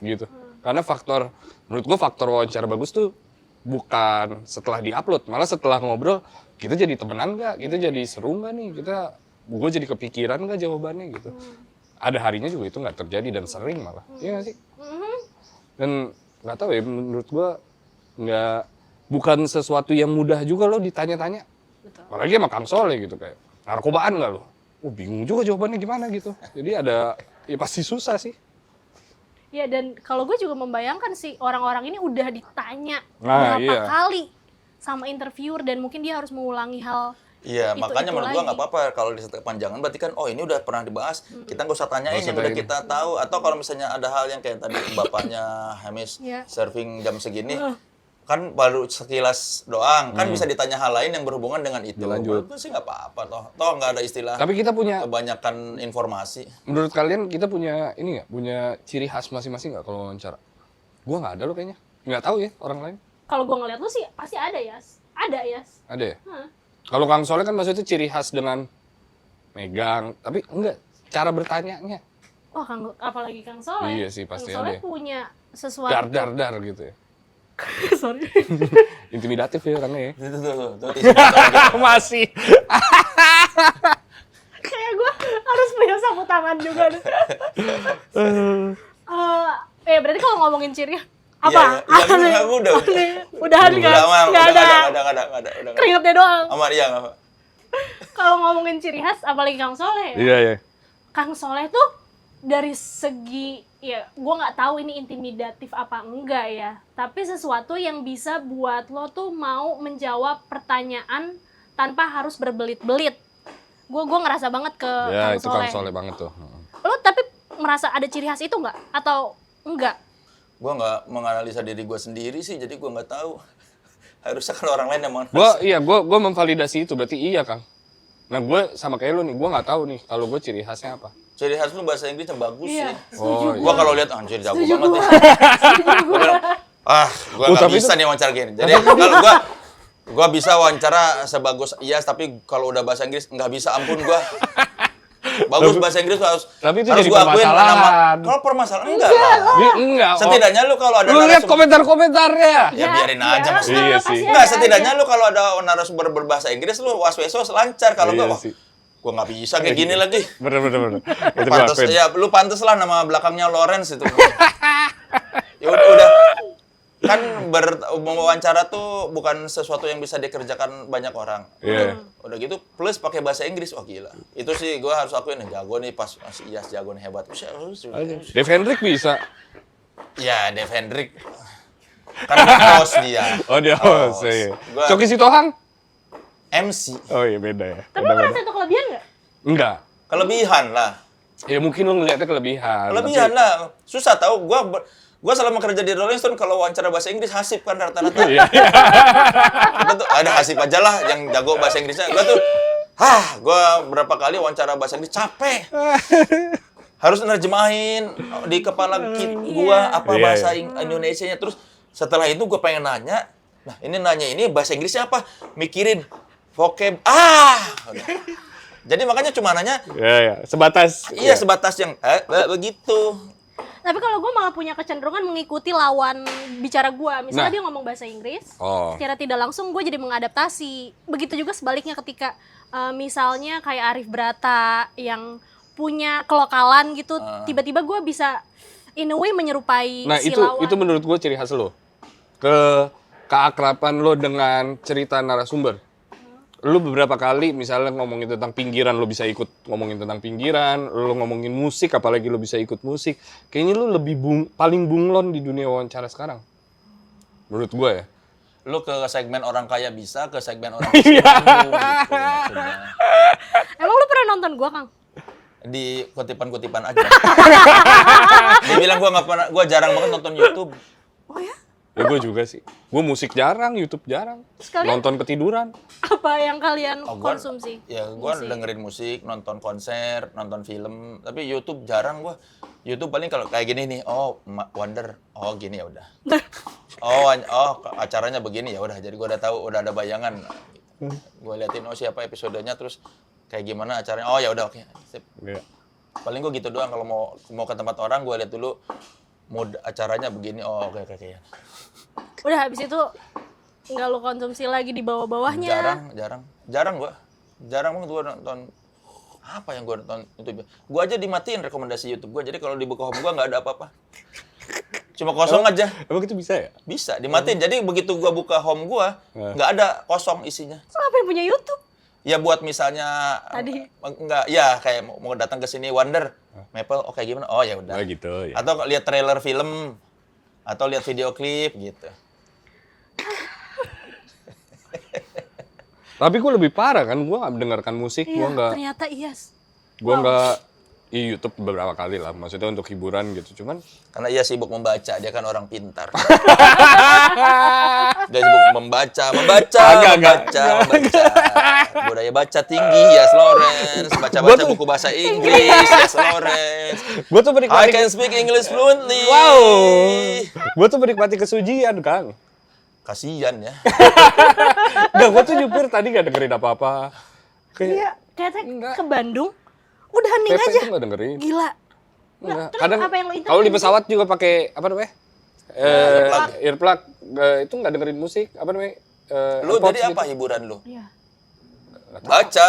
Gitu. Karena menurut gue faktor wawancara bagus tuh bukan setelah diupload, malah setelah ngobrol kita jadi temenan nggak, kita jadi seru nggak nih, gue jadi kepikiran nggak jawabannya gitu. Ada harinya juga itu nggak terjadi dan sering malah, iya nggak sih? Dan nggak tahu ya, menurut gue bukan sesuatu yang mudah juga lo ditanya-tanya, apalagi sama Kang Soleh gitu kayak narkobaan nggak lo? Bingung juga jawabannya gimana gitu. Jadi ada ya pasti susah sih. Ya, dan kalau gue juga membayangkan sih orang-orang ini udah ditanya Nah, berapa iya. kali sama interviewer dan mungkin dia harus mengulangi hal Iya, makanya menurut gua lagi. nggak apa-apa kalau di kepanjangan berarti kan ini udah pernah dibahas. Kita nggak usah tanyain Nggak usah yang udah tanyain. kita tahu atau kalau misalnya ada hal yang kayak tadi bapaknya Hamis Iya. surfing jam segini kan baru sekilas doang, kan bisa ditanya hal lain yang berhubungan dengan itu. Dilanjut. Menurut gua sih nggak apa-apa toh nggak ada istilah Tapi kita punya, kebanyakan informasi. menurut kalian kita punya ini nggak? Punya ciri khas masing-masing nggak kalau wawancara? Gua nggak ada loh kayaknya. Nggak tahu ya orang lain. Kalau gue ngeliat lu sih pasti ada ya. Ada ya. Ada ya? Kalau Kang Soleh kan maksudnya ciri khas dengan megang, tapi enggak, cara bertanyanya. Wah, apalagi Kang Soleh. Iya sih, pasti Kang Soleh ada ya. punya sesuatu. Dar gitu ya. Sorry. Intimidatif ya orangnya ya. Tuh, tuh. Masih. Kayak gue harus punya sapu tangan juga deh. Berarti kalau ngomongin ciri apa? Iya, udah. Udahan kan? Nggak ada. Nggak ada. Keringetnya doang. Aman, iya nggak apa. Kalau ngomongin ciri khas, apalagi Kang Soleh. Iya, iya. Kang Soleh tuh dari segi, ya gue nggak tahu ini intimidatif apa enggak ya. Tapi sesuatu yang bisa buat lo tuh mau menjawab pertanyaan tanpa harus berbelit-belit. Gue ngerasa banget ke Ya, Kang itu Soleh. Kang Soleh banget tuh. Lo tapi merasa ada ciri khas itu nggak? Atau enggak? Gue nggak menganalisa diri gue sendiri sih, jadi gue nggak tahu. Harusnya kalau orang lain yang Gue memvalidasi itu, berarti iya Kang. Nah gue sama kayak lu nih, gue nggak tahu nih kalau gue ciri khasnya apa. Ciri khas lu bahasa Inggrisnya bagus Iya, sih. Oh, Gue kalau lihat anjir jago Setuju banget gua. nih. Gua bilang, gue nggak tapi bisa itu- nih wawancara gini. Jadi kalau gue bisa wawancara sebagus Iyas, tapi kalau udah bahasa Inggris nggak bisa, ampun gue. Bagus bahasa Inggris tuh harus. Tapi itu harus jadi gua akuin permasalahan. Kalau permasalahan enggak lah. Enggak. Setidaknya lu kalau ada Lu lihat narasumber- komentar-komentarnya. Ya biarin aja mas. maksudnya. Iya sih. Enggak, setidaknya lu kalau ada narasumber berbahasa Inggris lu was-was lancar. Kalau Iya enggak, wah, sih. gua nggak bisa kayak gini lagi. Bener. Itu gue Pantes, akuin. ya lu pantes lah nama belakangnya Lawrence itu. Ya udah. Kan mewawancara tuh bukan sesuatu yang bisa dikerjakan banyak orang. Iya. Udah gitu plus pakai bahasa Inggris, wah gila. Itu sih gua harus akuin jago nih pas masih Iyas jago nih hebat. Dave Hendrik bisa. Ya, Dave Hendrik. Kan host dia. Oh dia host. Iya. Gua- Coki Sitohang? MC. Oh iya beda ya. Tapi lo merasa itu kelebihan nggak? Enggak. Kelebihan lah. Ya mungkin lu ngeliatnya kelebihan. Kelebihan tapi- lah. Susah tahu. Gua selama kerja di Rolling Stone kalau wawancara bahasa Inggris hasib kan rata-rata. Iya. Gua tuh ada hasib aja lah yang jago bahasa Inggrisnya. Gua berapa kali wawancara bahasa Inggris capek. Harus nerjemahin di kepala gua apa Iya, bahasa iya. Indonesianya. Terus setelah itu gua pengen nanya, nanya ini bahasa Inggrisnya apa? Mikirin vocab. Udah. Jadi makanya cuma nanya, Iya. Sebatas. iya sebatas yang begitu. Tapi kalau gue malah punya kecenderungan mengikuti lawan bicara gue. Misalnya Nah. dia ngomong bahasa Inggris, Oh. secara tidak langsung gue jadi mengadaptasi. Begitu juga sebaliknya ketika misalnya kayak Arif Brata yang punya kelokalan gitu, tiba-tiba gue bisa in a way menyerupai Nah si itu lawan. menurut gue ciri khas lo. Keakraban lo dengan cerita narasumber. Lu beberapa kali misalnya ngomongin tentang pinggiran, lu bisa ikut ngomongin tentang pinggiran, lu ngomongin musik, apalagi lu bisa ikut musik. Kayaknya lu lebih paling bunglon di dunia wawancara sekarang. Menurut gue ya. Lu ke segmen orang kaya bisa, ke segmen orang miskin gitu maksudnya. Emang lu pernah nonton gue, Kang? Di kutipan-kutipan aja. Dia bilang gua jarang banget nonton YouTube. Oh ya? Ya gue juga sih. Gue musik jarang, YouTube jarang. Sekalian Nonton ketiduran. apa yang kalian Gua- konsumsi? Ya, gua Musik. dengerin musik, nonton konser, nonton film, tapi YouTube jarang gua. YouTube paling kalau kayak gini nih, Wonder, gini ya udah. Acaranya begini ya udah. Jadi gua udah tahu, udah ada bayangan. Gua liatin siapa episodenya terus kayak gimana acaranya. Oh ya udah oke. Sip. Iya. Paling gua gitu doang kalau mau ke tempat orang gua lihat dulu mood acaranya begini. Oh oke. Udah habis itu nggak lu konsumsi lagi di bawah-bawahnya. Jarang gua. Jarang banget gua nonton apa yang gua nonton YouTube. Gua aja dimatiin rekomendasi YouTube gua. Jadi kalau dibuka home gua nggak ada apa-apa. Cuma kosong aja. Emang itu bisa ya? Bisa dimatiin. Jadi begitu gua buka home gua, nggak ada kosong isinya. Lu apa yang punya YouTube? Ya buat misalnya Tadi. enggak ya kayak mau datang ke sini Wonder. Maple, oke gimana? Oh ya udah. Oh gitu ya. Atau lihat trailer film atau lihat video klip gitu. Tapi gue lebih parah kan, gue nggak mendengarkan musik, gue Iya, nggak, ternyata iya. gue nggak di YouTube beberapa kali lah, maksudnya untuk hiburan gitu, cuman Karena ia sibuk membaca, dia kan orang pintar. Dia sibuk membaca. Budaya baca tinggi, Yas Lawrence. Baca-baca buku bahasa Inggris, Yas Lawrence. gue tuh I menikmati, can speak English fluently. wow, gue tuh menikmati kesucian, Kang. Kasian ya. Enggak, gue tuh nyupir tadi nggak dengerin apa-apa. Iya, ternyata ke Bandung udah hening Pepe aja. tuh nggak dengerin. Gila. Enggak. terus Kadang apa yang lo interview kalau di sih? pesawat juga pakai apa namanya? Earplug. Itu nggak dengerin musik, apa namanya? Lu AirPods jadi apa gitu. hiburan lu? Iya. Baca.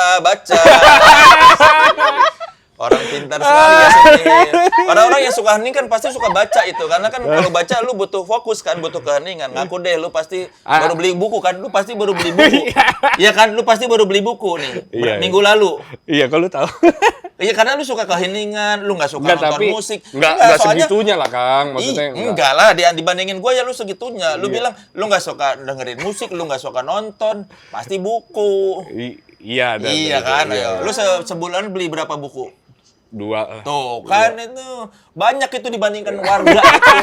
Orang pintar sekali ya Senir. Orang-orang yang suka hening kan pasti suka baca itu. Karena kan kalau baca lu butuh fokus kan, butuh keheningan. Ngaku deh lu pasti baru beli buku kan. Lu pasti baru beli buku. Iya kan? Lu pasti baru beli buku nih. Iya, Minggu lalu. Iya, kalau lu tahu. Iya karena lu suka keheningan, lu nggak suka Enggak, nonton tapi musik. enggak soalnya- segitunya lah, Kang. Maksudnya enggak lah, dibandingin gue ya lu segitunya. Lu Iya. bilang lu nggak suka dengerin musik, lu nggak suka nonton, pasti buku. Iya, ada. Iya ada, kan, iya. ayo. Lu sebulan beli berapa buku? 2 lah. Tuh kan itu banyak itu dibandingkan warga itu.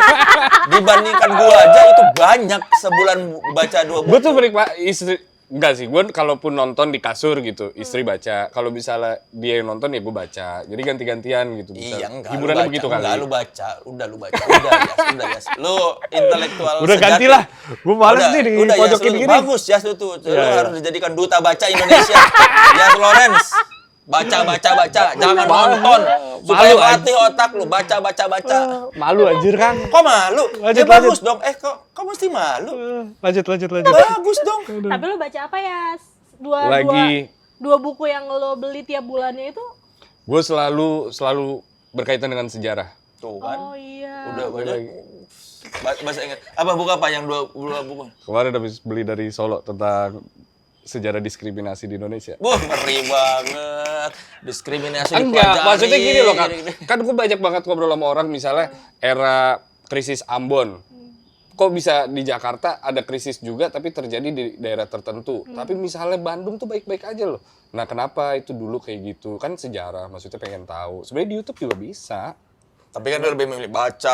Dibandingkan gua aja itu banyak sebulan baca 2 buku. Gue tuh menikmati istri. Enggak sih, gue kalaupun nonton di kasur gitu, istri baca. Kalau misalnya dia yang nonton ya gue baca. Jadi ganti-gantian gitu. Bisa. Iya enggak. Hiburannya lu baca, begitu kali. enggak, lu baca. Udah lu baca. Udah ya. Lu intelektual Udah sejati. gantilah. Gue males nih udah, Yas, dipojokin lu gini. bagus ya lu tuh. Lu Iya. harus dijadikan duta baca Indonesia. Yas Lawrence. Baca. Jangan nonton. Supaya Malu, latih otak lu. Baca. Malu anjir, Kang. Kok malu? Lanjut, Ya bagus dong. Kok mesti malu? Lanjut. Bagus dong. Tapi lo baca apa ya? Dua buku yang lo beli tiap bulannya itu? Gue selalu berkaitan dengan sejarah. Tuh kan. Oh iya. Udah. Bahasa Inggris. Apa buku apa yang dua buku? Kemarin habis beli dari Solo tentang sejarah diskriminasi di Indonesia. Wah, ngeri banget. Diskriminasi dipelajari. Enggak, maksudnya gini loh, Kang. Gini. Kan gue banyak banget ngobrol sama orang, misalnya era krisis Ambon. Kok bisa di Jakarta ada krisis juga, tapi terjadi di daerah tertentu. Tapi misalnya Bandung tuh baik-baik aja loh. Nah, kenapa itu dulu kayak gitu? Kan sejarah, maksudnya pengen tahu. Sebenarnya di YouTube juga bisa. Tapi kan lu lebih memilih baca.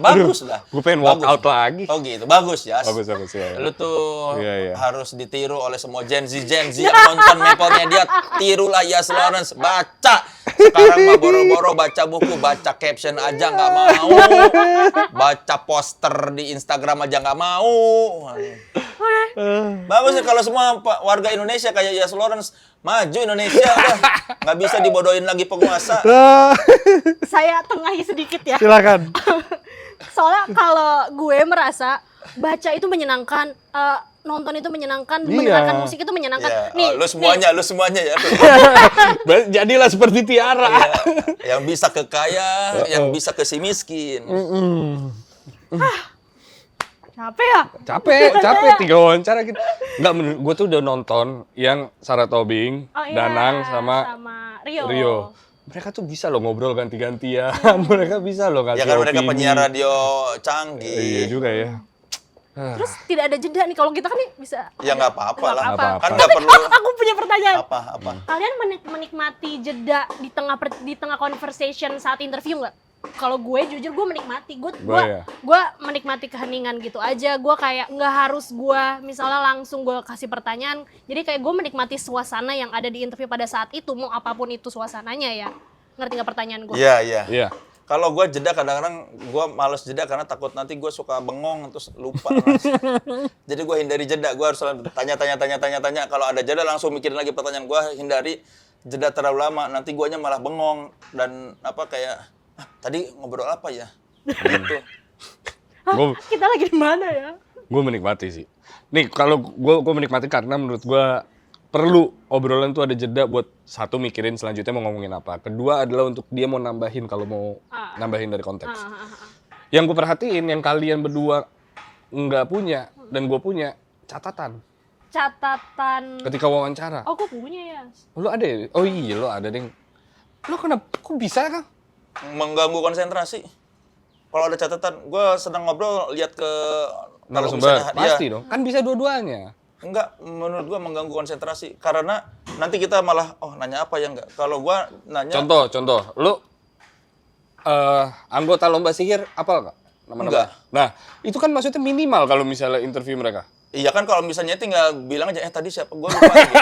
Bagus lah. Gue pengen walk out lagi. Oh gitu, bagus ya. Bagus ya. Lu tuh Iya. harus ditiru oleh semua Gen Z yang nonton Maple Media. Tirulah Yas Lawrence, baca. Sekarang mah boro-boro baca buku, baca caption aja nggak mau. Baca poster di Instagram aja nggak mau. Bagus sih kalau semua warga Indonesia kayak Yas Lawrence, maju Indonesia udah. Nggak bisa dibodohin lagi penguasa. Saya tengahi sedikit ya. Silakan. Soalnya kalau gue merasa baca itu menyenangkan, nonton itu menyenangkan, Iya. mendengarkan musik itu menyenangkan. Ya, lu semuanya ya. Jadilah seperti Tiara. Ya, yang bisa ke kaya, yang bisa ke si miskin. Capek ya? Capek 3 wawancara gitu. Enggak, gue tuh udah nonton yang Sarah Tobing, Oh iya, Danang sama Rio. Mereka tuh bisa loh ngobrol ganti-gantian. Mereka bisa loh Ya ngasih kan mereka opini. penyiar radio canggih. Iya juga ya. Terus tidak ada jeda nih, kalau kita kan nih bisa. Ya nggak apa-apa lah. Nggak apa-apa. Kan nggak perlu Aku punya pertanyaan. apa. Kalian menikmati jeda di tengah conversation saat interview nggak? Kalau gue jujur gue menikmati, gue ya. menikmati keheningan gitu aja. Gue kayak nggak harus gue misalnya langsung gue kasih pertanyaan. Jadi kayak gue menikmati suasana yang ada di interview pada saat itu, mau apapun itu suasananya ya. Ngerti nggak pertanyaan gue? Iya. Iya. Kalau gue jeda kadang-kadang gue males jeda karena takut nanti gue suka bengong terus lupa. Jadi gue hindari jeda. Gue harus selalu tanya. Kalau ada jeda langsung mikirin lagi pertanyaan gue. Hindari jeda terlalu lama. Nanti guanya malah bengong dan kayak tadi ngobrol apa ya? Gitu. Kita lagi di mana ya? Gue menikmati sih. Nih kalau gue menikmati karena menurut gue perlu obrolan tuh ada jeda buat satu mikirin selanjutnya mau ngomongin apa. Kedua adalah untuk dia mau nambahin kalau mau nambahin dari konteks. Yang gue perhatiin yang kalian berdua nggak punya dan gue punya catatan Catatan. ketika wawancara. Oh, gue punya ya. Lo ada ya? Oh iya lo ada deh. Lo kenapa? Kok bisa, Kang? Mengganggu konsentrasi. Kalau ada catatan, gue sedang ngobrol lihat ke kalau Narasumber, misalnya pasti dia dong. Kan bisa dua-duanya. enggak, menurut gue mengganggu konsentrasi karena nanti kita malah nanya apa ya enggak. Kalau gue nanya Contoh. Lo anggota lomba sihir apal nggak? Nama-nama? Enggak. Nah, itu kan maksudnya minimal kalau misalnya interview mereka. iya kan kalau misalnya tinggal bilang aja tadi siapa gue lupa. Gitu.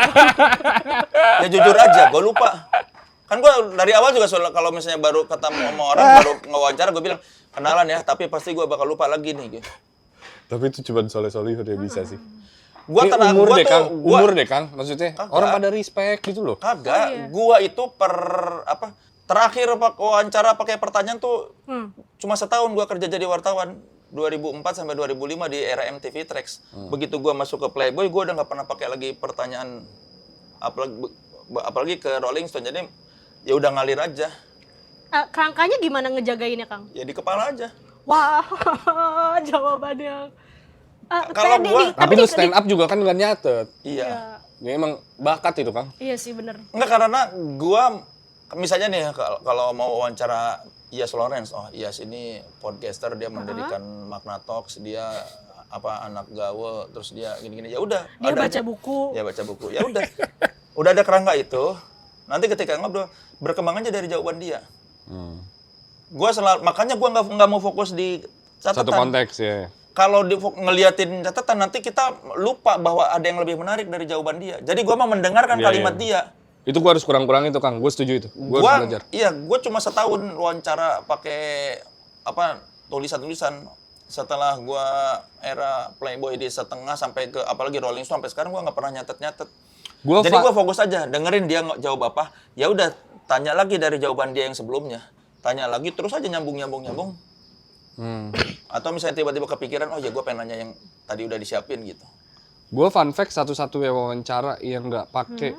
Ya jujur aja, gue lupa. Kan gue dari awal juga kalau misalnya baru ketemu sama orang baru ngewawancara gue bilang kenalan ya, tapi pasti gue bakal lupa lagi nih. Gitu. Tapi itu cuma soleh-soleh udah bisa sih. Gua Ini tenang, umur gua deh, tuh, Kang. gua- Umur deh, Kang. Maksudnya Kagak. orang pada respect gitu loh. Kagak, gua itu terakhir wawancara pakai pertanyaan tuh cuma setahun gua kerja jadi wartawan 2004 sampai 2005 di era MTV Trax. Begitu gua masuk ke Playboy, gua udah nggak pernah pakai lagi pertanyaan apalagi ke Rolling Stone. Jadi ya udah ngalir aja. Kerangkanya gimana ngejagainnya, Kang? Ya di kepala aja. Wah, jawabannya. Kalau pede gua- nih, Tapi lu stand up juga kan nggak nyatet. Iya. Ya emang bakat itu, Kang. Iya sih, bener. Enggak, karena gua misalnya nih kalau mau wawancara Iyas Lawrence, Iyas ini podcaster, dia mendirikan Magna Talks, dia anak gaul, terus dia gini-gini. Ya udah, Dia ada baca aja. buku. Ya baca buku. Ya udah. Udah ada kerangka itu. Nanti ketika ngobrol berkembang aja dari jawaban dia. Makanya gua nggak mau fokus di catatan. Satu konteks ya. Kalau ngeliatin catatan nanti kita lupa bahwa ada yang lebih menarik dari jawaban dia. Jadi gua mau mendengarkan Iya, kalimat iya. dia. Itu gua harus kurang-kurangin tuh, Kang. Gue setuju itu. Gue harus belajar. Iya, gue cuma setahun wawancara pakai tulisan-tulisan. Setelah gue era Playboy di setengah sampai ke apalagi Rolling Stone sampai sekarang gue nggak pernah nyatet-nyatet. Jadi gue fokus aja dengerin dia jawab apa. Ya udah tanya lagi dari jawaban dia yang sebelumnya. Tanya lagi terus aja nyambung. Atau misalnya tiba-tiba kepikiran, ya gue pengen nanya yang tadi udah disiapin gitu. Gue fun fact satu-satunya wawancara yang nggak pakai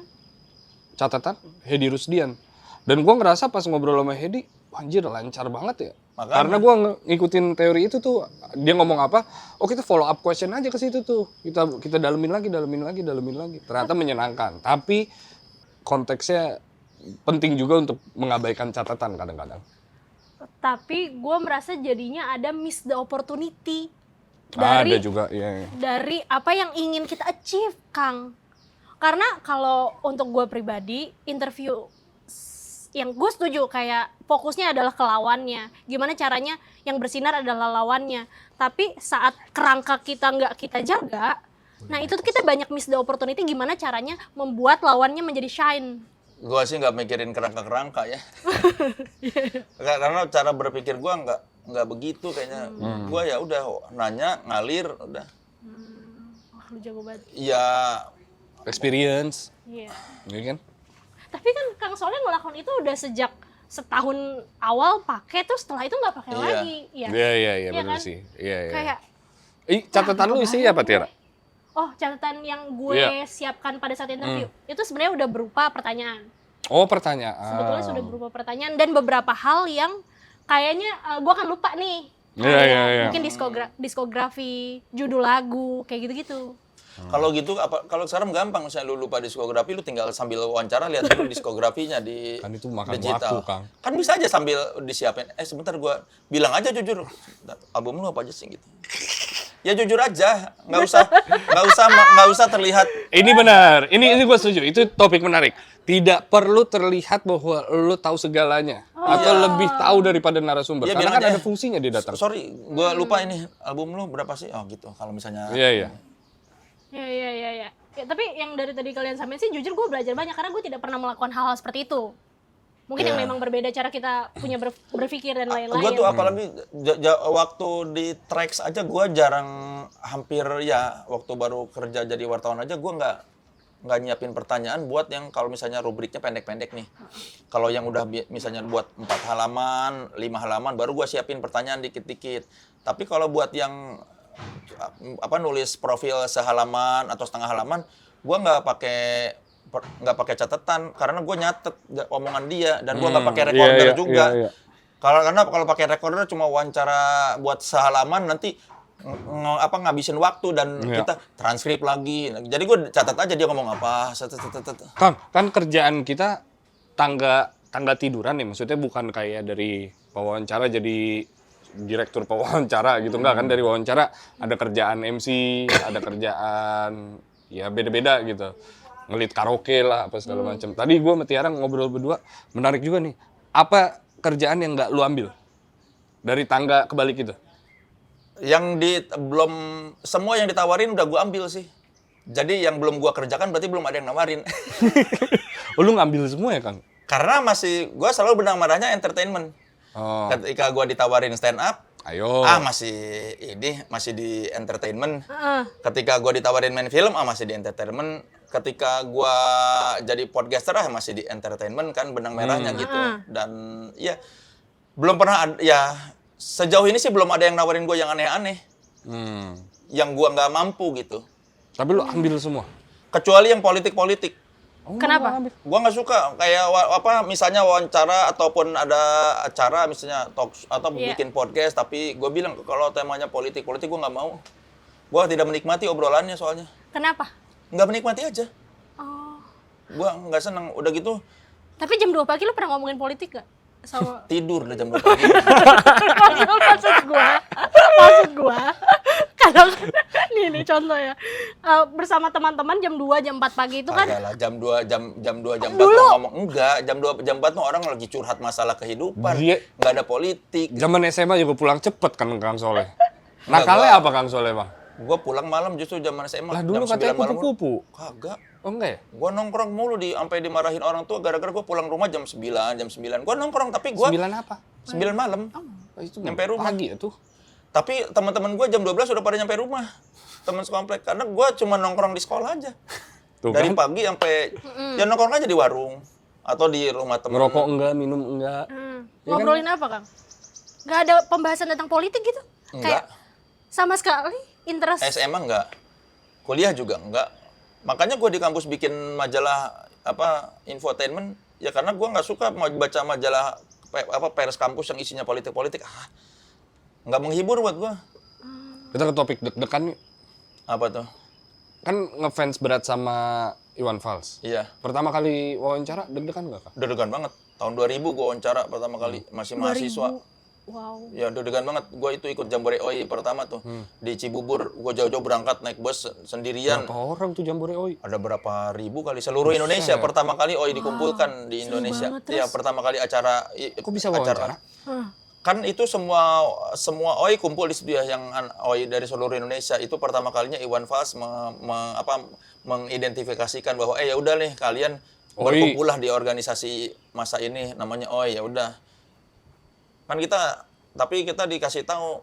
catatan Hedi Rusdian. Dan gue ngerasa pas ngobrol sama Hedi, anjir lancar banget ya. Makanya. Karena gue ngikutin teori itu tuh, dia ngomong apa, kita follow up question aja ke situ tuh. Kita dalemin lagi. Ternyata menyenangkan. Tapi konteksnya penting juga untuk mengabaikan catatan kadang-kadang. Tapi gue merasa jadinya ada miss the opportunity Ada juga, iya. dari apa yang ingin kita achieve, Kang. Karena kalau untuk gue pribadi, interview yang gue setuju kayak fokusnya adalah ke lawannya. Gimana caranya yang bersinar adalah lawannya. Tapi saat kerangka kita nggak kita jaga, nah itu tuh kita banyak miss the opportunity gimana caranya membuat lawannya menjadi shine. Gue sih nggak mikirin kerangka-kerangka ya. Karena cara berpikir gue nggak begitu kayaknya. Gue ya udah nanya, ngalir, udah. Wah, lu jago banget. Ya Experience, Iya. gitu kan? Tapi kan Kang Soleh ngelakuin itu udah sejak setahun awal pakai, terus setelah itu nggak pakai Iya. lagi. Iya. Iya, Iya benar kan? sih. Iya. Kayak, Catatan lu isinya apa, Tiara? catatan yang gue Iya. siapkan pada saat interview itu sebenarnya udah berupa pertanyaan. Oh, pertanyaan. Sebetulnya sudah berupa pertanyaan dan beberapa hal yang kayaknya gue akan lupa nih. Iya, iya. Mungkin diskografi, judul lagu, kayak gitu-gitu. kalau gitu kalau sekarang gampang, misalnya lu lupa diskografi, lu tinggal sambil wawancara lihat dulu diskografinya di Kan itu makan digital. waktu, Kang. Kan bisa aja sambil disiapin. Sebentar gua bilang aja jujur, album lu apa aja sih gitu. Ya jujur aja, nggak usah terlihat. Ini benar. Ini gue setuju. Itu topik menarik. Tidak perlu terlihat bahwa lu tahu segalanya atau lebih tahu daripada narasumber. Iya, Karena bilang kan aja, ada fungsinya dia datang. Sorry, gua lupa ini album lu berapa sih? Oh gitu. Kalau misalnya Iya. Iya. Ya, tapi yang dari tadi kalian samain sih jujur gue belajar banyak karena gue tidak pernah melakukan hal-hal seperti itu. Mungkin yang Iya. memang berbeda cara kita punya berpikir dan lain-lain. Gue tuh apalagi waktu di Trax aja gue jarang, hampir ya waktu baru kerja jadi wartawan aja gue nggak nyiapin pertanyaan buat yang kalau misalnya rubriknya pendek-pendek nih. Kalau yang udah misalnya buat 4 halaman, 5 halaman baru gue siapin pertanyaan dikit-dikit. Tapi kalau buat yang nulis profil sehalaman atau setengah halaman, gue nggak pakai catatan karena gue nyatet omongan dia dan gue nggak pakai recorder juga. Iya. Karena kalau pakai recorder cuma wawancara buat sehalaman nanti ngabisin waktu dan kita transkrip lagi. Jadi gue catat aja dia ngomong apa. Kang, kan kerjaan kita tangga tangga tiduran nih, maksudnya bukan kayak dari wawancara jadi direktur pewawancara gitu, enggak kan, dari wawancara ada kerjaan MC, ada kerjaan ya beda-beda gitu, ngelit karaoke lah apa segala macam. Tadi gue sama Tiara ngobrol berdua, menarik juga nih, apa kerjaan yang nggak lu ambil dari tangga kebalik itu? Belum semua yang ditawarin udah gua ambil sih. Jadi yang belum gua kerjakan berarti belum ada yang nawarin. Lu ngambil semua ya Kang? Karena gua selalu benang merahnya entertainment. Oh, Ketika gua ditawarin stand up, ayo. masih di entertainment. Heeh. Ketika gua ditawarin main film, masih di entertainment. Ketika gua jadi podcaster, masih di entertainment, kan benang merahnya gitu. Dan ya belum pernah ya sejauh ini sih belum ada yang nawarin gua yang aneh-aneh. Yang gua nggak mampu gitu. Tapi lu ambil semua? Kecuali yang politik-politik. Oh, Kenapa? Gua nggak suka kayak misalnya wawancara ataupun ada acara misalnya talk atau bikin podcast, tapi gue bilang kalau temanya politik gua nggak mau. Gua tidak menikmati obrolannya soalnya. Kenapa? Nggak menikmati aja. Oh. Gua nggak seneng. Udah gitu Tapi jam 2 pagi lu pernah ngomongin politik gak? Sama tidur udah jam 2 pagi. maksud gua kadang nih contoh ya, bersama teman-teman jam 2 jam 4 pagi itu kan Kagak lah, jam 2 jam 4 Dulu. mau ngomong enggak, jam 2 jam 4 tuh orang lagi curhat masalah kehidupan. Iya. Nggak ada politik. Zaman SMA juga pulang cepet kan Kang Soleh. Nakalnya apa Kang Soleh Bang? Gua pulang malam justru zaman SMA. Lah dulu jam 9 katanya malam. kupu-kupu. Kagak. Oh enggak ya? Gua nongkrong mulu sampai dimarahin orang tua gara-gara gua pulang rumah jam 9. Gua nongkrong tapi gua 9 apa? 9 malam. Oh, itu Nyampe rumah. pagi ya tuh. Tapi teman-teman gua jam 12 udah pada nyampe rumah. Teman sekomplek karena gua cuma nongkrong di sekolah aja. Tuh Dari kan? pagi sampai ya nongkrong aja di warung atau di rumah teman. Ngerokok enggak, minum enggak. ngobrolin apa Kang? Gak ada pembahasan tentang politik gitu? Enggak. Kayak sama sekali interest. SMA enggak. Kuliah juga enggak. Makanya gua di kampus bikin majalah infotainment ya karena gua nggak suka mau baca majalah pers kampus yang isinya politik-politik. Nggak menghibur buat gua. Kita ke topik deg-degan nih. Apa tuh? Kan ngefans berat sama Iwan Fals. Iya. Pertama kali wawancara deg-degan enggak Kang? Deg-degan banget. Tahun 2000 gua wawancara pertama kali masih 2000. mahasiswa. Wow. Ya deg-degan banget. Gua itu ikut Jambore OI pertama tuh di Cibubur. Gua jauh-jauh berangkat naik bus sendirian. Berapa orang tuh Jambore Oi? Ada berapa ribu kali seluruh Indonesia pertama kali OI dikumpulkan di seru Indonesia. banget, Iya, terus? pertama kali acara Kok bisa wawancara? Kan itu semua OI kumpul di situ ya yang OI dari seluruh Indonesia. Itu pertama kalinya Iwan Fals mengidentifikasikan bahwa ya udah nih kalian OI. berkumpullah di organisasi masa ini namanya OI, ya udah. Kan tapi kita dikasih tahu,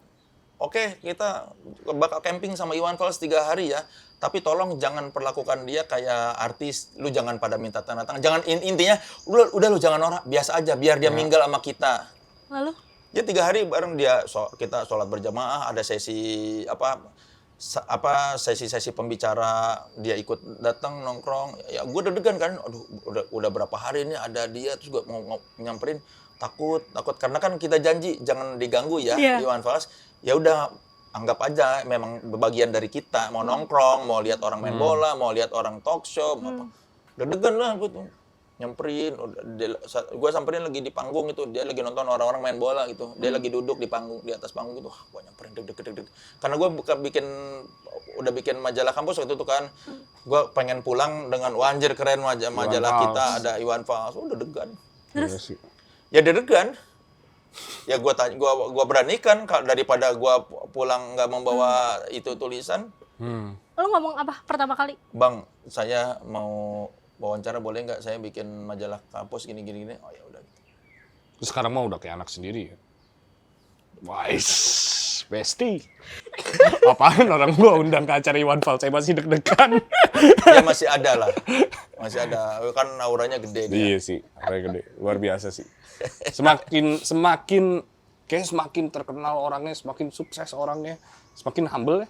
oke, kita bakal camping sama Iwan Fals 3 hari ya. Tapi tolong jangan perlakukan dia kayak artis. Lu jangan pada minta tanda tangan. Jangan intinya udah lu jangan norak, biasa aja biar dia minggal sama kita. Lalu? Ya 3 hari bareng dia kita sholat berjamaah, ada sesi sesi pembicara, dia ikut datang nongkrong. Ya gue deg-degan kan, aduh udah berapa hari ini ada dia terus gue mau nyamperin takut karena kan kita janji jangan diganggu ya Iwan Fals. Ya udah anggap aja memang bagian dari kita, mau nongkrong, mau lihat orang main bola, mau lihat orang talk show, apa. Deg-degan lah gue tuh. Nyamperin, gue samperin lagi di panggung itu, dia lagi nonton orang-orang main bola gitu, dia lagi duduk di panggung, di atas panggung gitu, gue nyamperin deg-deg. Karena gue udah bikin majalah kampus waktu itu kan, gue pengen pulang dengan anjir keren majalah kita ada Iwan Fals, deg-degan. Terus? Ya deg-degan. Ya gue beranikan daripada gue pulang nggak membawa itu tulisan. Lu ngomong apa pertama kali? Bang, saya mau wawancara boleh nggak saya bikin majalah kampus gini. Oh ya udah gitu. Terus sekarang mah udah kayak anak sendiri ya. Wise, bestie. Apaan orang gua undang ke acara Iwan Fals, saya masih deg-degan. Ya masih ada lah. Masih ada. Kan auranya gede dia. Iya sih, auranya gede. Luar biasa sih. Semakin terkenal orangnya, semakin sukses orangnya, semakin humble ya.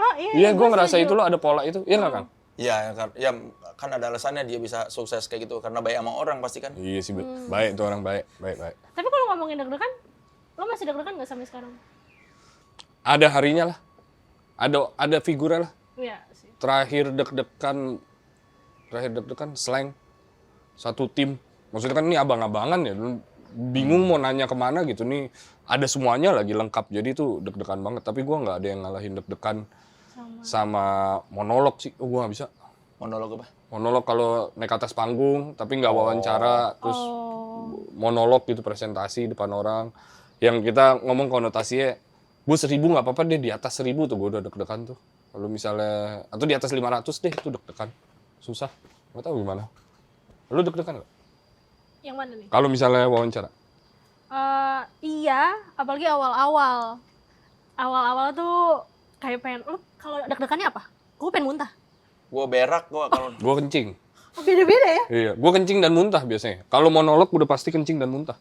Oh Iya, gua ngerasa itu loh ada pola itu. Iya nggak Kang? Ya kan ada alasannya dia bisa sukses kayak gitu karena baik sama orang pasti kan. Iya sih, baik tuh orang baik. Tapi kalau ngomongin deg-degan, lo masih deg-degan nggak sampai sekarang? Ada harinya lah. Ada figura lah. Iya sih. Terakhir deg-degan slang satu tim Maksudnya kan ini abang-abangan ya, lu bingung mau nanya kemana gitu nih. Ada semuanya lagi lengkap, jadi itu deg-degan banget. Tapi gue nggak ada yang ngalahin deg-degan sama monolog sih. Gue nggak bisa. Monolog apa? Monolog kalau naik atas panggung, tapi nggak wawancara, terus monolog gitu, presentasi depan orang. Yang kita ngomong konotasinya, gue 1.000 nggak apa-apa deh, di atas 1.000 tuh gue udah deg-degan tuh. Kalau misalnya, atau di atas 500 deh, itu deg-degan. Susah, nggak tahu gimana. Lu deg-degan nggak? Yang mana nih? Kalau misalnya wawancara? Iya, apalagi awal-awal. Awal-awal tuh kayak pengen, lu kalau deg-degannya apa? Gue pengen muntah. Gue berak gue kalau Gue kencing. Oh, beda-beda ya? Iya, gue kencing dan muntah biasanya. Kalau monolog udah pasti kencing dan muntah.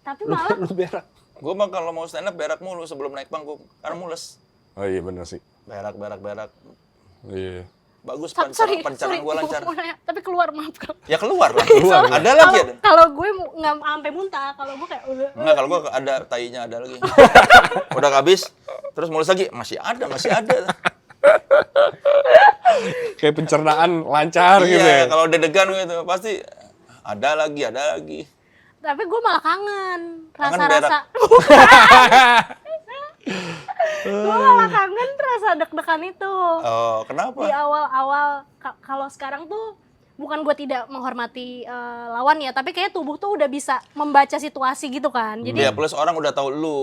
Tapi malah Lu berak. gue mah kalau mau stand up berak mulu sebelum naik panggung karena mules. Oh iya bener sih. Berak. Iya. Bagus sorry, pencernaan gue lancar. mau nanya, tapi keluar maaf kalau Ya keluar lah. Keluar. Ada lagi ada. kalau gue nggak sampai muntah, kalau gue kayak Enggak, kalau gue ada tainya ada lagi. Udah habis, terus mulus lagi, masih ada. Kayak pencernaan lancar gitu Iya, ya. kalau dedegan gitu pasti ada lagi. tapi gue malah kangen Kangen rasa-rasa gue malah kangen rasa deg-degan itu Oh, di kenapa? awal-awal. Kalau sekarang tuh bukan gue tidak menghormati lawan ya, tapi kayak tubuh tuh udah bisa membaca situasi gitu kan. Jadi Iya, plus orang udah tahu lu.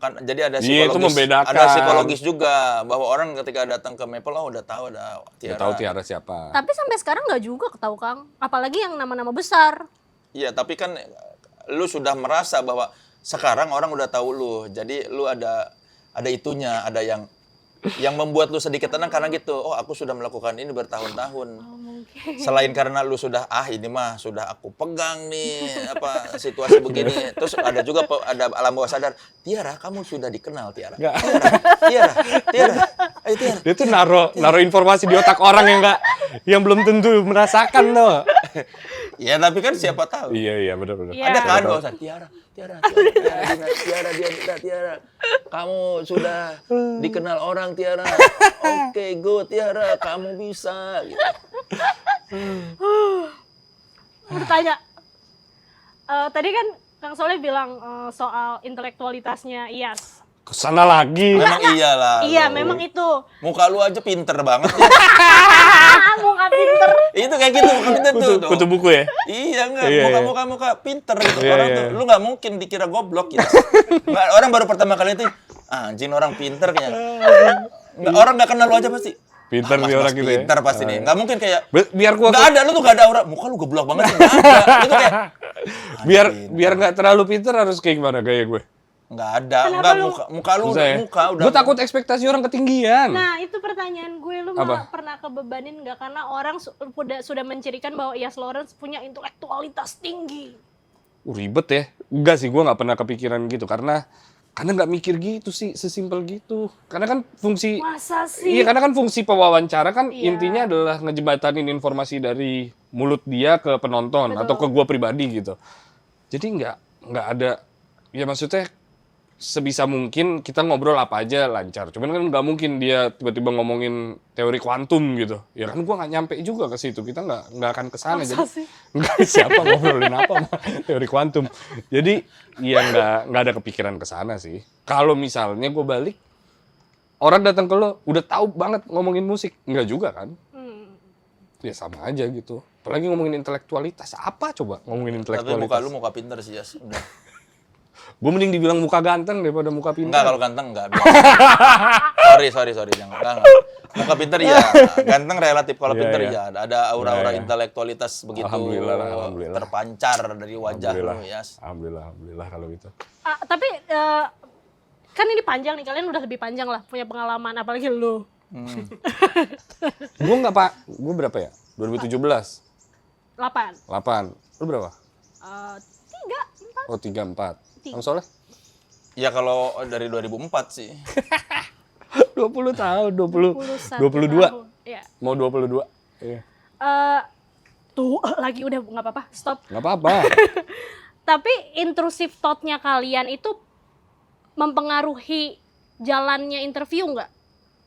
Kan jadi ada Iya, itu psikologis. membedakan. Ada psikologis juga bahwa orang ketika datang ke Maple udah tahu ada Udah Tiara. tahu Tiara siapa. tapi sampai sekarang nggak juga ketahu Kang, apalagi yang nama-nama besar. Iya, tapi kan lu sudah merasa bahwa sekarang orang udah tahu lu. Jadi lu ada itunya, ada yang membuat lu sedikit tenang karena gitu. Oh, aku sudah melakukan ini bertahun-tahun. Mungkin. Selain karena lu sudah ini mah sudah aku pegang nih apa situasi begini. Terus ada juga ada alam bawah sadar. Tiara, kamu sudah dikenal Tiara. Nggak. Tiara. Ayo Tiara. Dia tuh naro informasi di otak orang yang belum tentu merasakan tuh. Ya, tapi kan siapa tahu. Iya benar. Iya. Ada kan bawah sadar. Tiara. Kamu sudah dikenal orang Tiara. Oke, go Tiara, kamu bisa. Gitu. Bertanya, tadi kan Kang Soleh bilang soal intelektualitasnya Iyas. Kesana lagi. Memang iyalah. Iya, lu. memang itu. Muka lu aja pinter banget ya. Muka pinter. Itu kayak gitu, muka pinter tuh. Kutu buku ya? Iya enggak, Iya. muka pinter gitu. Iya, Orang iya. tuh, lu nggak mungkin dikira goblok gitu. Nggak, orang baru pertama kali itu, anjing orang pinter kayaknya. Nggak, orang nggak kenal lu aja pasti. Pinter Mas, nih orang gitu ya. Pinter pasti nih. Nggak mungkin kayak, Biar gua nggak ada, lu tuh nggak ada aura. Muka lu goblok banget sih, nggak ada. Itu kayak, biar nggak terlalu pinter harus kayak gimana gaya gue. nggak ada. Kenapa Nggak, lu? muka lu, Susah ya? muka udah. Gue takut ekspektasi orang ketinggian. Nah, itu pertanyaan gue, lu Apa? malah pernah kebebanin nggak karena orang sudah mencirikan bahwa Iyas Lawrence punya intelektualitas tinggi. Ribet ya. Enggak sih, gue nggak pernah kepikiran gitu karena nggak mikir gitu sih, sesimpel gitu. Karena kan fungsi Masa sih? Iya, karena kan fungsi pewawancara kan Iya. intinya adalah ngejembatanin informasi dari mulut dia ke penonton Betul. atau ke gua pribadi gitu. Jadi nggak ada, ya maksudnya sebisa mungkin kita ngobrol apa aja lancar. Cuman kan nggak mungkin dia tiba-tiba ngomongin teori kuantum gitu. Ya kan gua nggak nyampe juga ke situ. Kita nggak akan ke sana. Masa Jadi sih? nggak siapa ngobrolin apa mah teori kuantum. Jadi ya nggak ada kepikiran ke sana sih. Kalau misalnya gua balik, orang datang ke lo udah tahu banget ngomongin musik, nggak juga kan? Ya sama aja gitu. Apalagi ngomongin intelektualitas, apa coba ngomongin Tapi intelektualitas? muka lu muka pinter sih, Jas. Udah. Gue mending dibilang muka ganteng daripada muka Enggak, pintar. kalau ganteng enggak. Sorry, jangan. Enggak. Muka pinter ya, ganteng relatif. Kalau Iya, pinter iya. ya, ada aura-aura Iya, iya. intelektualitas begitu Alhamdulillah. terpancar dari wajah Alhamdulillah. lu, Yas. Alhamdulillah kalau gitu. Tapi kan ini panjang nih, kalian udah lebih panjang lah punya pengalaman, apalagi lu. Gue nggak pak, gue berapa ya? 2017, 8. 8. Lu berapa? 3, 4. Oh 34. Kang Soleh? Ya kalau dari 2004 sih. 20 tahun, 21 22. tahun. Iya. Mau 22. Iya. Tuh, lagi udah nggak apa-apa, stop. Nggak apa-apa. Tapi intrusive thought-nya kalian itu mempengaruhi jalannya interview nggak?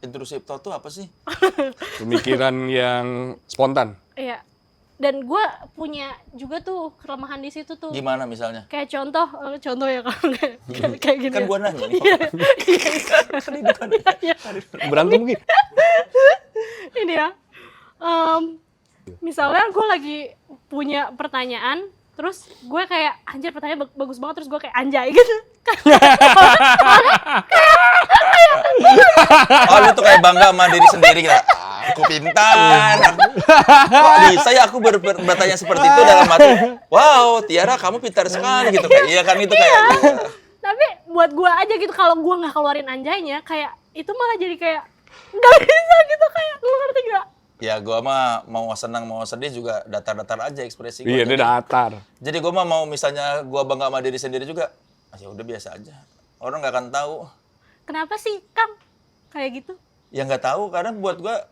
Intrusive thought tuh apa sih? Pemikiran yang spontan. Iya. Dan gue punya juga tuh kelemahan di situ tuh. Gimana misalnya? Kayak contoh ya kalau kayak gini. Kan ya. gua nanya nih. Berantem mungkin. Ini ya. Misalnya gue lagi punya pertanyaan, terus gue kayak anjir pertanyaan bagus banget, terus gue kayak anjay gitu. Oh, lu tuh kayak bangga sama diri sendiri gitu. Aku pintar. Kok bisa ya aku bertanya seperti itu dalam hati. Wow, Tiara kamu pintar sekali gitu kayak. Iya kan itu kayak. Tapi buat gue aja gitu, kalau gue nggak keluarin anjaynya, kayak itu malah jadi kayak nggak bisa gitu, kayak lu ngerti gak? Ya gua mah mau senang mau sedih juga datar-datar aja ekspresi gua. Iya, dia datar. Jadi gua mah mau misalnya gua bangga sama diri sendiri juga, ya udah biasa aja. Orang nggak akan tahu. Kenapa sih Kang kayak gitu? Ya nggak tahu karena buat gua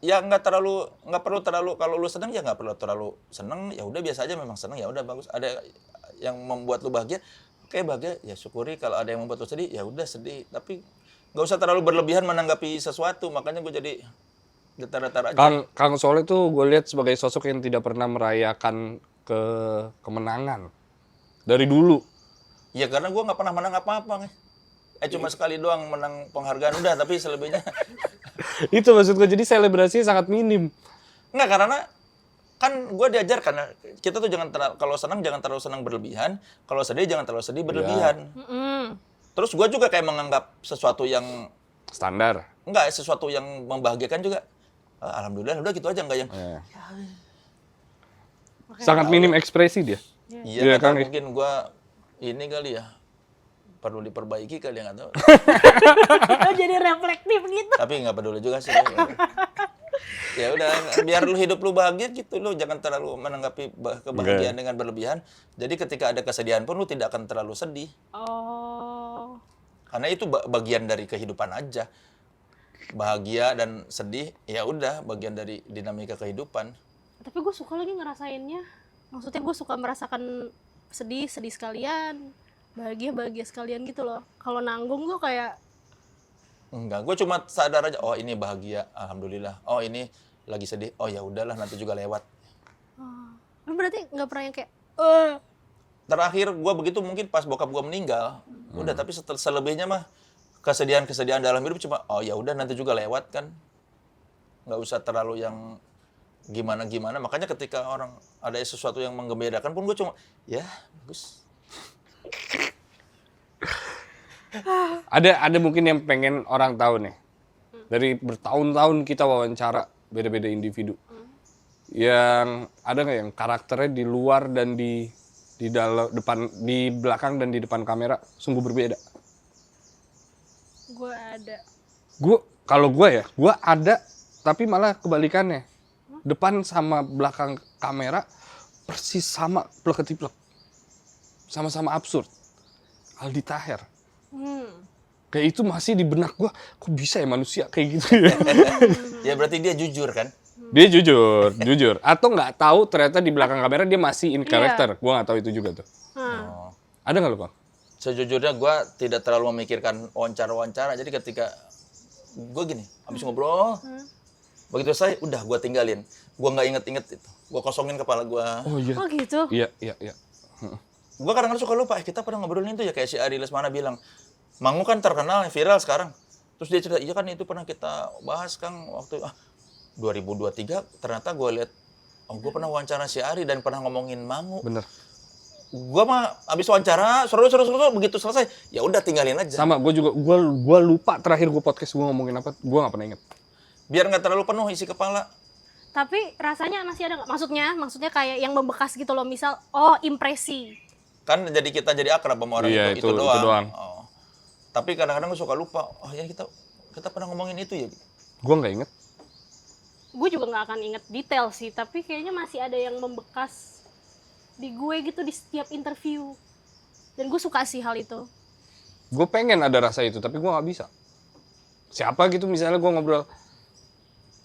ya nggak perlu terlalu kalau lu seneng ya nggak perlu terlalu seneng, ya udah biasa aja, memang seneng ya udah bagus. Ada yang membuat lu bahagia, oke bahagia, ya syukuri. Kalau ada yang membuat lu sedih, ya udah sedih. Tapi nggak usah terlalu berlebihan menanggapi sesuatu. Makanya gue jadi datar-datar aja. Kang Soleh tuh gue lihat sebagai sosok yang tidak pernah merayakan kemenangan dari dulu. Ya karena gue nggak pernah menang apa-apa nih. Cuma sekali doang menang penghargaan udah, tapi selebihnya Itu maksud gue, jadi selebrasinya sangat minim. nggak, karena kan gue diajarkan kita tuh jangan kalau senang jangan terlalu senang berlebihan, kalau sedih jangan terlalu sedih berlebihan. Terus gue juga kayak menganggap sesuatu yang Standar. sesuatu yang membahagiakan juga. Alhamdulillah udah gitu aja, nggak yang Sangat minim ekspresi dia. iya Kang. mungkin gue ini kali ya perlu diperbaiki kali ya, nggak tahu. Jadi reflektif gitu. Tapi nggak peduli juga sih. Ya udah, biar lu hidup lu bahagia gitu, lu jangan terlalu menanggapi kebahagiaan dengan berlebihan. Jadi ketika ada kesedihan pun lu tidak akan terlalu sedih. Oh. Karena itu bagian dari kehidupan aja. Bahagia dan sedih ya udah bagian dari dinamika kehidupan. Tapi gue suka lagi ngerasainnya. Maksudnya gue suka merasakan sedih sekalian, bahagia sekalian gitu loh. Kalau nanggung gue kayak Enggak, gue cuma sadar aja, oh ini bahagia, alhamdulillah. Oh ini lagi sedih, oh ya udahlah nanti juga lewat. lu berarti nggak pernah yang kayak Terakhir gue begitu mungkin pas bokap gue meninggal. Udah, tapi selebihnya mah kesedihan dalam hidup cuma oh ya udah nanti juga lewat kan. Nggak usah terlalu yang gimana-gimana. Makanya ketika orang ada sesuatu yang menggembirakan pun gue cuma ya bagus. Ada mungkin yang pengen orang tahu nih. Dari bertahun-tahun kita wawancara beda-beda individu. Yang ada nggak yang karakternya di luar dan di di belakang dan di depan kamera sungguh berbeda? gue ada. Kalau gue ada, tapi malah kebalikannya. Depan sama belakang kamera persis sama plek-ketiplek. Sama-sama absurd. Aldi Taher. Kayak itu masih di benak gue, kok bisa ya manusia kayak gitu ya? Ya berarti dia jujur kan? Dia jujur. Atau nggak tahu ternyata di belakang kamera dia masih in character. Gue nggak tahu itu juga tuh. Oh. Ada nggak lo, Bang? Sejujurnya gue tidak terlalu memikirkan wawancara-wawancara. Jadi ketika gue gini, habis ngobrol, begitu selesai, udah gue tinggalin. Gue nggak inget-inget itu. Gue kosongin kepala gue. Oh iya. Oh gitu. Iya. Gue kadang-kadang suka lupa, kita pernah ngobrolin itu ya, kayak si Ari Lesmana bilang, Mangu kan terkenal, viral sekarang. Terus dia cerita, iya kan itu pernah kita bahas Kang, waktu 2023 ternyata gue lihat, gue pernah wawancara si Ari dan pernah ngomongin Mangu. Bener. Gue mah abis wawancara, seru, begitu selesai, ya udah tinggalin aja. Sama, gue juga, gue lupa terakhir gue podcast gue ngomongin apa, gue nggak pernah inget. Biar nggak terlalu penuh isi kepala. Tapi rasanya masih ada nggak? Maksudnya kayak yang membekas gitu loh, misal, impresi. Kan jadi kita jadi akrab sama orang Iya, itu itu doang. Oh. Tapi kadang-kadang gue suka lupa, ya kita pernah ngomongin itu ya. Gue nggak inget. Gue juga nggak akan inget detail sih, tapi kayaknya masih ada yang membekas di gue gitu di setiap interview. Dan gue suka sih hal itu. Gue pengen ada rasa itu, tapi gue nggak bisa. Siapa gitu misalnya gue ngobrol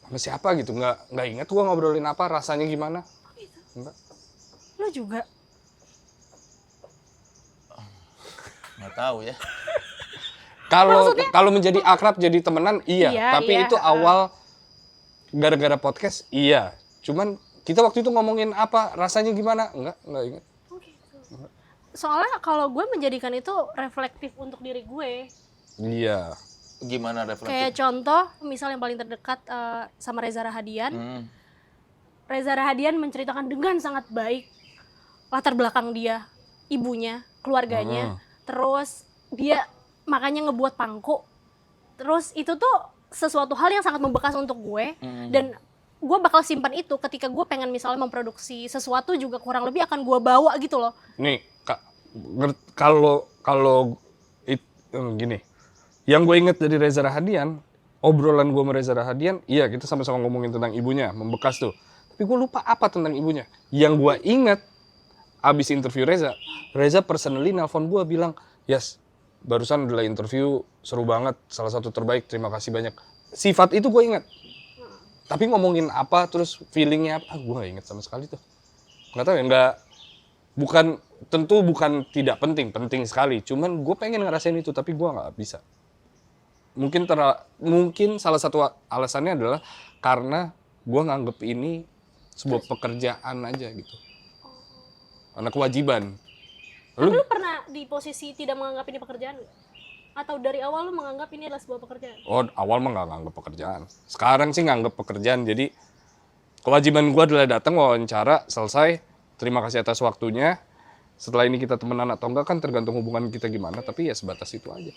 sama siapa gitu, nggak inget gue ngobrolin apa, rasanya gimana. Enggak. Lo juga? Nggak tahu ya. Kalau menjadi akrab jadi temenan iya, tapi iya. itu awal gara-gara podcast iya. Cuman Kita waktu itu ngomongin apa, rasanya gimana? Enggak ingat. Oh gitu. Soalnya kalau gue menjadikan itu reflektif untuk diri gue. Iya. Gimana Kayak reflektif? contoh, misal yang paling terdekat sama Reza Rahadian. Reza Rahadian menceritakan dengan sangat baik latar belakang dia, ibunya, keluarganya. Terus dia makanya ngebuat pangku. Terus itu tuh sesuatu hal yang sangat membekas untuk gue. Dan gue bakal simpan itu ketika gue pengen misalnya memproduksi sesuatu juga kurang lebih akan gue bawa gitu loh. Nih, Kak, kalau gini. Yang gue inget dari Reza Rahadian, obrolan gue sama Reza Rahadian, iya kita sama-sama ngomongin tentang ibunya, membekas tuh. Tapi gue lupa apa tentang ibunya. Yang gue inget, abis interview Reza personally nelpon gue bilang, "Yes, barusan adalah interview seru banget, salah satu terbaik, terima kasih banyak." Sifat itu gue inget. Tapi ngomongin apa, terus feelingnya apa, gue gak inget sama sekali tuh. Gak tau ya, tentu bukan tidak penting, penting sekali. Cuman gue pengen ngerasain itu, tapi gue gak bisa. Mungkin salah satu alasannya adalah karena gue nganggep ini sebuah pekerjaan aja gitu. Karena kewajiban. Tapi lu pernah di posisi tidak menganggap ini pekerjaan gak? Atau dari awal lu menganggap ini adalah sebuah pekerjaan? Oh, awal mah nggak nganggep pekerjaan. Sekarang sih nganggep pekerjaan. Jadi kewajiban gue adalah datang wawancara, selesai, terima kasih atas waktunya. Setelah ini kita temenan atau enggak kan tergantung hubungan kita gimana. Tapi ya sebatas itu aja.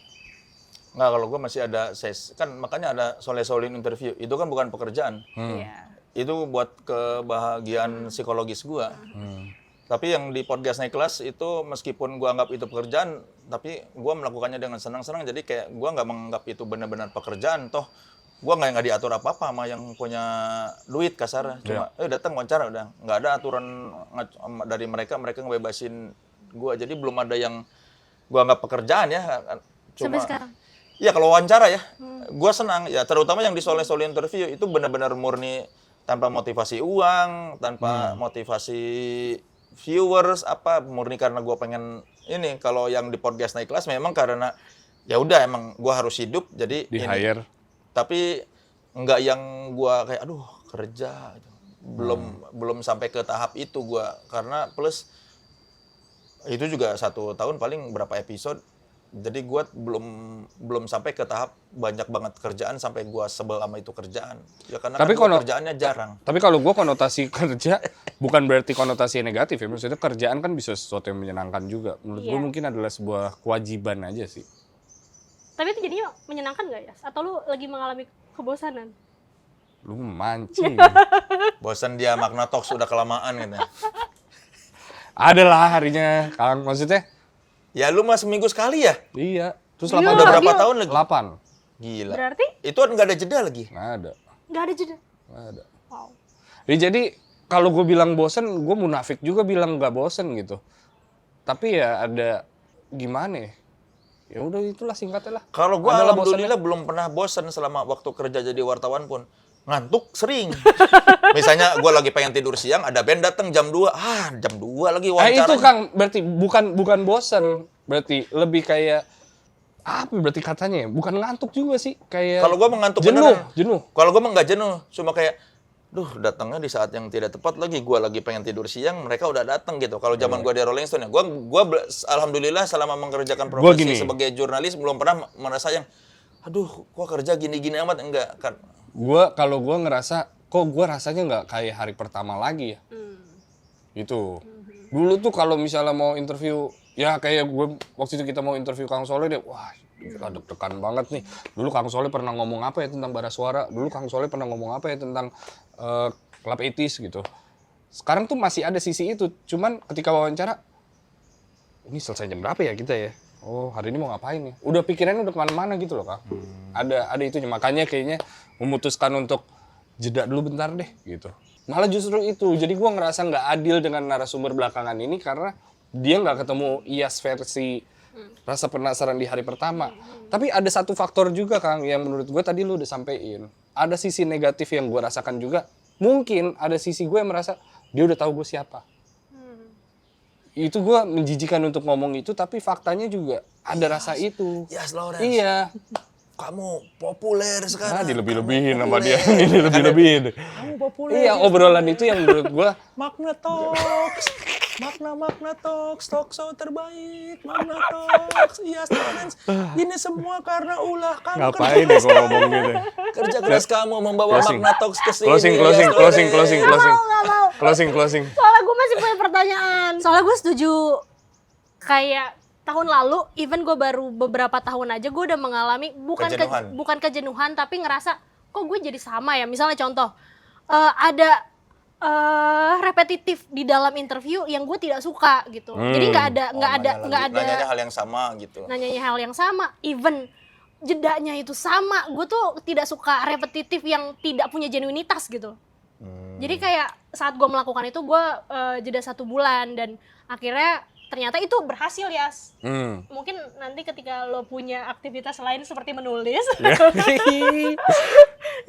Nggak, kalau gue masih ada kan makanya ada soleh-solehin interview. Itu kan bukan pekerjaan. Iya. Itu buat kebahagiaan psikologis gue. Tapi yang di podcast Naik Kelas itu meskipun gue anggap itu pekerjaan, tapi gue melakukannya dengan senang-senang. Jadi kayak gue nggak menganggap itu benar-benar pekerjaan. Toh gue nggak diatur apa-apa sama yang punya duit kasar. Cuma datang wawancara udah. Nggak ada aturan dari mereka ngebebasin gue. Jadi belum ada yang gue anggap pekerjaan ya. Cuma, Sampai sekarang? Iya kalau wawancara ya, gue senang. Ya terutama yang di soleh-soleh interview itu benar-benar murni tanpa motivasi uang, tanpa motivasi viewers murni karena gue pengen ini. Kalau yang di podcast Naik Kelas memang karena ya udah emang gue harus hidup jadi Di ini. hire. Tapi enggak yang gue kayak aduh kerja gitu. belum sampai ke tahap itu gue, karena plus itu juga 1 tahun paling berapa episode. Jadi gue belum sampai ke tahap banyak banget kerjaan sampai gue sebel sama itu kerjaan. Ya karena Tapi kan kerjaannya jarang. Tapi kalau gue konotasi kerja bukan berarti konotasi negatif ya. Maksudnya kerjaan kan bisa sesuatu yang menyenangkan juga. Menurut gue mungkin adalah sebuah kewajiban aja sih. Tapi itu jadinya menyenangkan gak ya? Atau lu lagi mengalami kebosanan? Lu mancing. Bosan dia makna talk sudah kelamaan gitu. Adalah harinya, Kang. Maksudnya? Ya lu mah seminggu sekali ya? Iya. Terus Gila, Udah berapa gila. tahun lagi? 8. Gila. Berarti Itu kan nggak ada jeda lagi. Nggak ada. gak ada jeda? Nggak ada. Wow. Ya, jadi kalau gue bilang bosen, gue munafik juga bilang nggak bosen gitu. Tapi ya ada gimana ya? Ya udah itulah singkatnya lah. Kalau gue Adalah alhamdulillah belum pernah bosan selama waktu kerja jadi wartawan pun. Ngantuk sering. Misalnya gue lagi pengen tidur siang, ada band datang jam 2. Jam 2 lagi wawancara. Itu Kang, berarti bukan bosen. Berarti lebih kayak apa berarti katanya ya? Bukan ngantuk juga sih, kayak Kalau gue mengantuk jenuh, beneran. jenuh. Kalau gue nggak jenuh, cuma kayak datangnya di saat yang tidak tepat lagi. Gue lagi pengen tidur siang, mereka udah datang gitu. Kalau zaman gue di Rolling Stone ya, gue alhamdulillah selama mengerjakan profesi gini. sebagai jurnalis belum pernah merasa yang gua kerja gini-gini amat, enggak kan. Kalau gue ngerasa kok gue rasanya nggak kayak hari pertama lagi ya. Gitu. Dulu tuh kalau misalnya mau interview, ya kayak gue waktu itu kita mau interview Kang Soleh deh, wah gila deg-degan banget nih. Dulu Kang Soleh pernah ngomong apa ya tentang bara suara, dulu Kang Soleh pernah ngomong apa ya tentang Club 80s gitu. Sekarang tuh masih ada sisi itu, cuman ketika wawancara, ini selesai jam berapa ya kita ya? Oh hari ini mau ngapain nih? Udah pikirannya udah kemana-mana gitu loh Kang. Ada itunya, makanya kayaknya memutuskan untuk jeda dulu bentar deh gitu. Malah justru itu, jadi gue ngerasa nggak adil dengan narasumber belakangan ini karena dia nggak ketemu Iyas versi rasa penasaran di hari pertama. Tapi ada satu faktor juga Kang yang menurut gue tadi lu udah sampein. Ada sisi negatif yang gue rasakan juga. Mungkin ada sisi gue yang merasa dia udah tahu gue siapa. Itu gue menjijikan untuk ngomong itu, tapi faktanya juga ada rasa itu. Yes, Lawrence. Iya. Kamu populer sekarang. Dilebih-lebihin Kamu sama dia. populer. Dilebih-lebihin. Kamu kamu populer. Iya, obrolan itu yang menurut gue Magna Talks. Magna Talks, talk show terbaik. Magna Talks. Iya, students. Ini semua karena ulah kamu. ngapain ya gue ngomong gitu. Kerja keras kamu membawa Closing. Magna Talks ke sini. Closing. Nggak mau. Closing. Soalnya gue masih punya pertanyaan. Soalnya gue setuju, kayak tahun lalu, even gue baru beberapa tahun aja, gue udah mengalami bukan kejenuhan, tapi ngerasa kok gue jadi sama ya. Misalnya contoh, ada repetitif di dalam interview yang gue tidak suka gitu. Jadi nggak ada Nanyanya hal yang sama gitu. nanyanya hal yang sama, even jedanya itu sama. Gue tuh tidak suka repetitif yang tidak punya genuinitas gitu. Jadi kayak saat gue melakukan itu, gue jeda 1 bulan dan akhirnya ternyata itu berhasil ya. Mungkin nanti ketika lo punya aktivitas lain seperti menulis,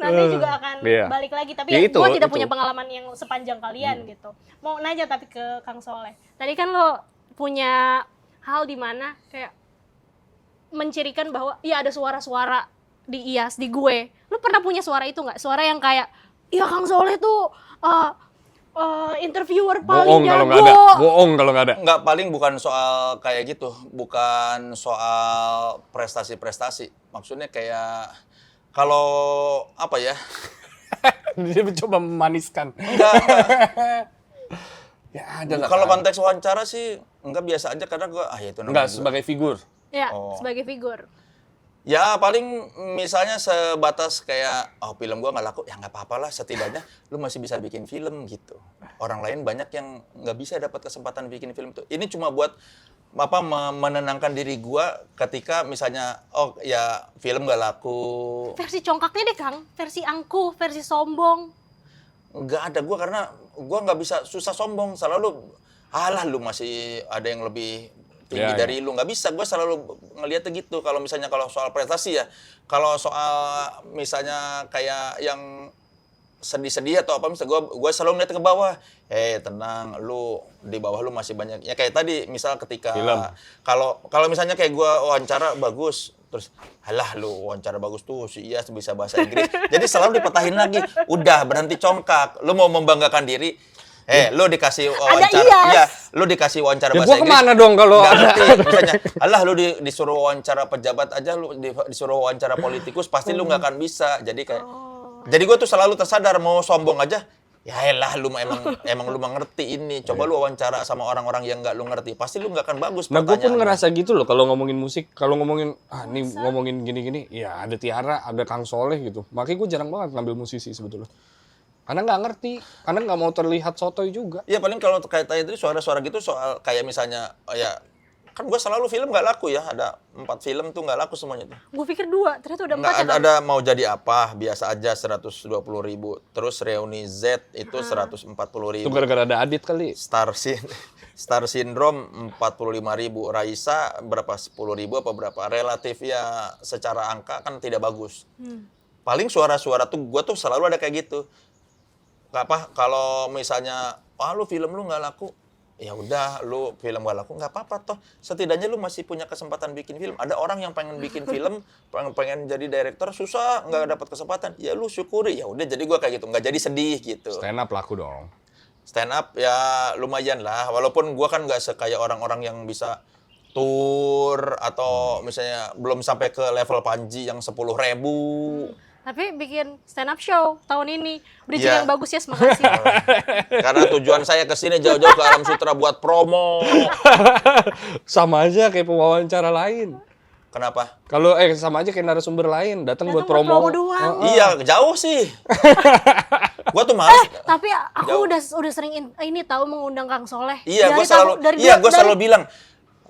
nanti juga akan balik lagi. Tapi Ya, gue tidak itu. punya pengalaman yang sepanjang kalian gitu. Mau nanya tapi ke Kang Soleh. Tadi kan lo punya hal di mana kayak mencirikan bahwa ya ada suara-suara di IAS, di gue. Lo pernah punya suara itu nggak? Suara yang kayak, iya Kang Soleh tuh interviewer paling jago. Bohong kalau nggak ada. Enggak, paling bukan soal kayak gitu, bukan soal prestasi-prestasi. Maksudnya kayak kalau apa ya? Dia mencoba memaniskan. Enggak. Ya ada lah. Kalau konteks wawancara sih enggak, biasa aja karena gua ya itu enggak namanya juga. sebagai figur. Ya, Oh. sebagai figur. Ya paling misalnya sebatas kayak film gua nggak laku, ya nggak apa-apa lah, setidaknya lu masih bisa bikin film gitu. Orang lain banyak yang nggak bisa dapat kesempatan bikin film tuh. Ini cuma buat menenangkan diri gua ketika misalnya ya film nggak laku. Versi congkaknya deh Kang, versi angkuh, versi sombong. Nggak ada gua, karena gua nggak bisa susah sombong, selalu alah lu masih ada yang lebih tinggi dari lu, nggak bisa. Gue selalu ngeliatnya gitu. Kalau misalnya kalau soal prestasi ya, kalau soal misalnya kayak yang sedih-sedih atau apa, misalnya gue selalu ngeliat ke bawah. Tenang, lu di bawah lu masih banyak. Ya kayak tadi, misal ketika kalau misalnya kayak gue wawancara bagus, terus alah lu wawancara bagus tuh si Iyas bisa bahasa Inggris. Jadi selalu dipatahin lagi. Udah, berhenti congkak. Lu mau membanggakan diri, lu dikasih wawancara, iya, lu dikasih wawancara bahasa Inggris. Gua kemana dong kalau nggak ngerti? Misalnya, alah lu disuruh wawancara pejabat aja, lu disuruh wawancara politikus, pasti lu nggak akan bisa. Jadi kayak, jadi gue tuh selalu tersadar mau sombong aja, ya elah lu emang lu mengerti ini. Coba lu wawancara sama orang-orang yang nggak lu ngerti, pasti lu nggak akan bagus. Nah, gue pun pertanyaannya. ngerasa gitu loh kalau ngomongin musik, kalau ngomongin nih ngomongin gini-gini, ya ada Tiara, ada Kang Soleh gitu. Makanya gue jarang banget ngambil musisi sebetulnya. Karena nggak ngerti, karena nggak mau terlihat sotoy juga. Iya, paling kalau kaitannya itu suara-suara gitu, soal kayak misalnya, ya kan gue selalu film nggak laku ya, ada 4 film tuh nggak laku semuanya tuh. Gue pikir 2, ternyata udah 4 Nggak ya Kang? ada mau jadi apa, biasa aja 120.000. Terus Reuni Z itu 140.000. Itu gara-gara ada Adit kali. Star Syndrome 45.000. Raisa berapa, 10.000 apa berapa. Relatif ya secara angka kan tidak bagus. Paling suara-suara tuh gue tuh selalu ada kayak gitu. Kalau misalnya lu film lu nggak laku, ya udah, lu film gak laku nggak apa-apa toh, setidaknya lu masih punya kesempatan bikin film. Ada orang yang pengen bikin film, pengen jadi director, susah nggak dapat kesempatan, ya lu syukuri. Ya udah, jadi gua kayak gitu, nggak jadi sedih gitu. Stand up laku dong. Stand up ya lumayan lah, walaupun gua kan nggak sekaya orang-orang yang bisa tour atau misalnya belum sampai ke level Panji yang 10.000. Tapi bikin stand up show tahun ini. Bridging Iya. yang bagus ya, makasih. Karena tujuan saya kesini jauh-jauh ke Alam Sutra buat promo. Sama aja kayak pewawancara lain. Kenapa? Kalau sama aja kayak narasumber lain, datang buat Datang buat promo. promo doang. Iya, jauh sih. Gua tuh males. Tapi aku Jauh. udah sering ini tahu mengundang Kang Soleh. Iya, Dari gue selalu, tahun- dari iya, dua- gue dari- selalu bilang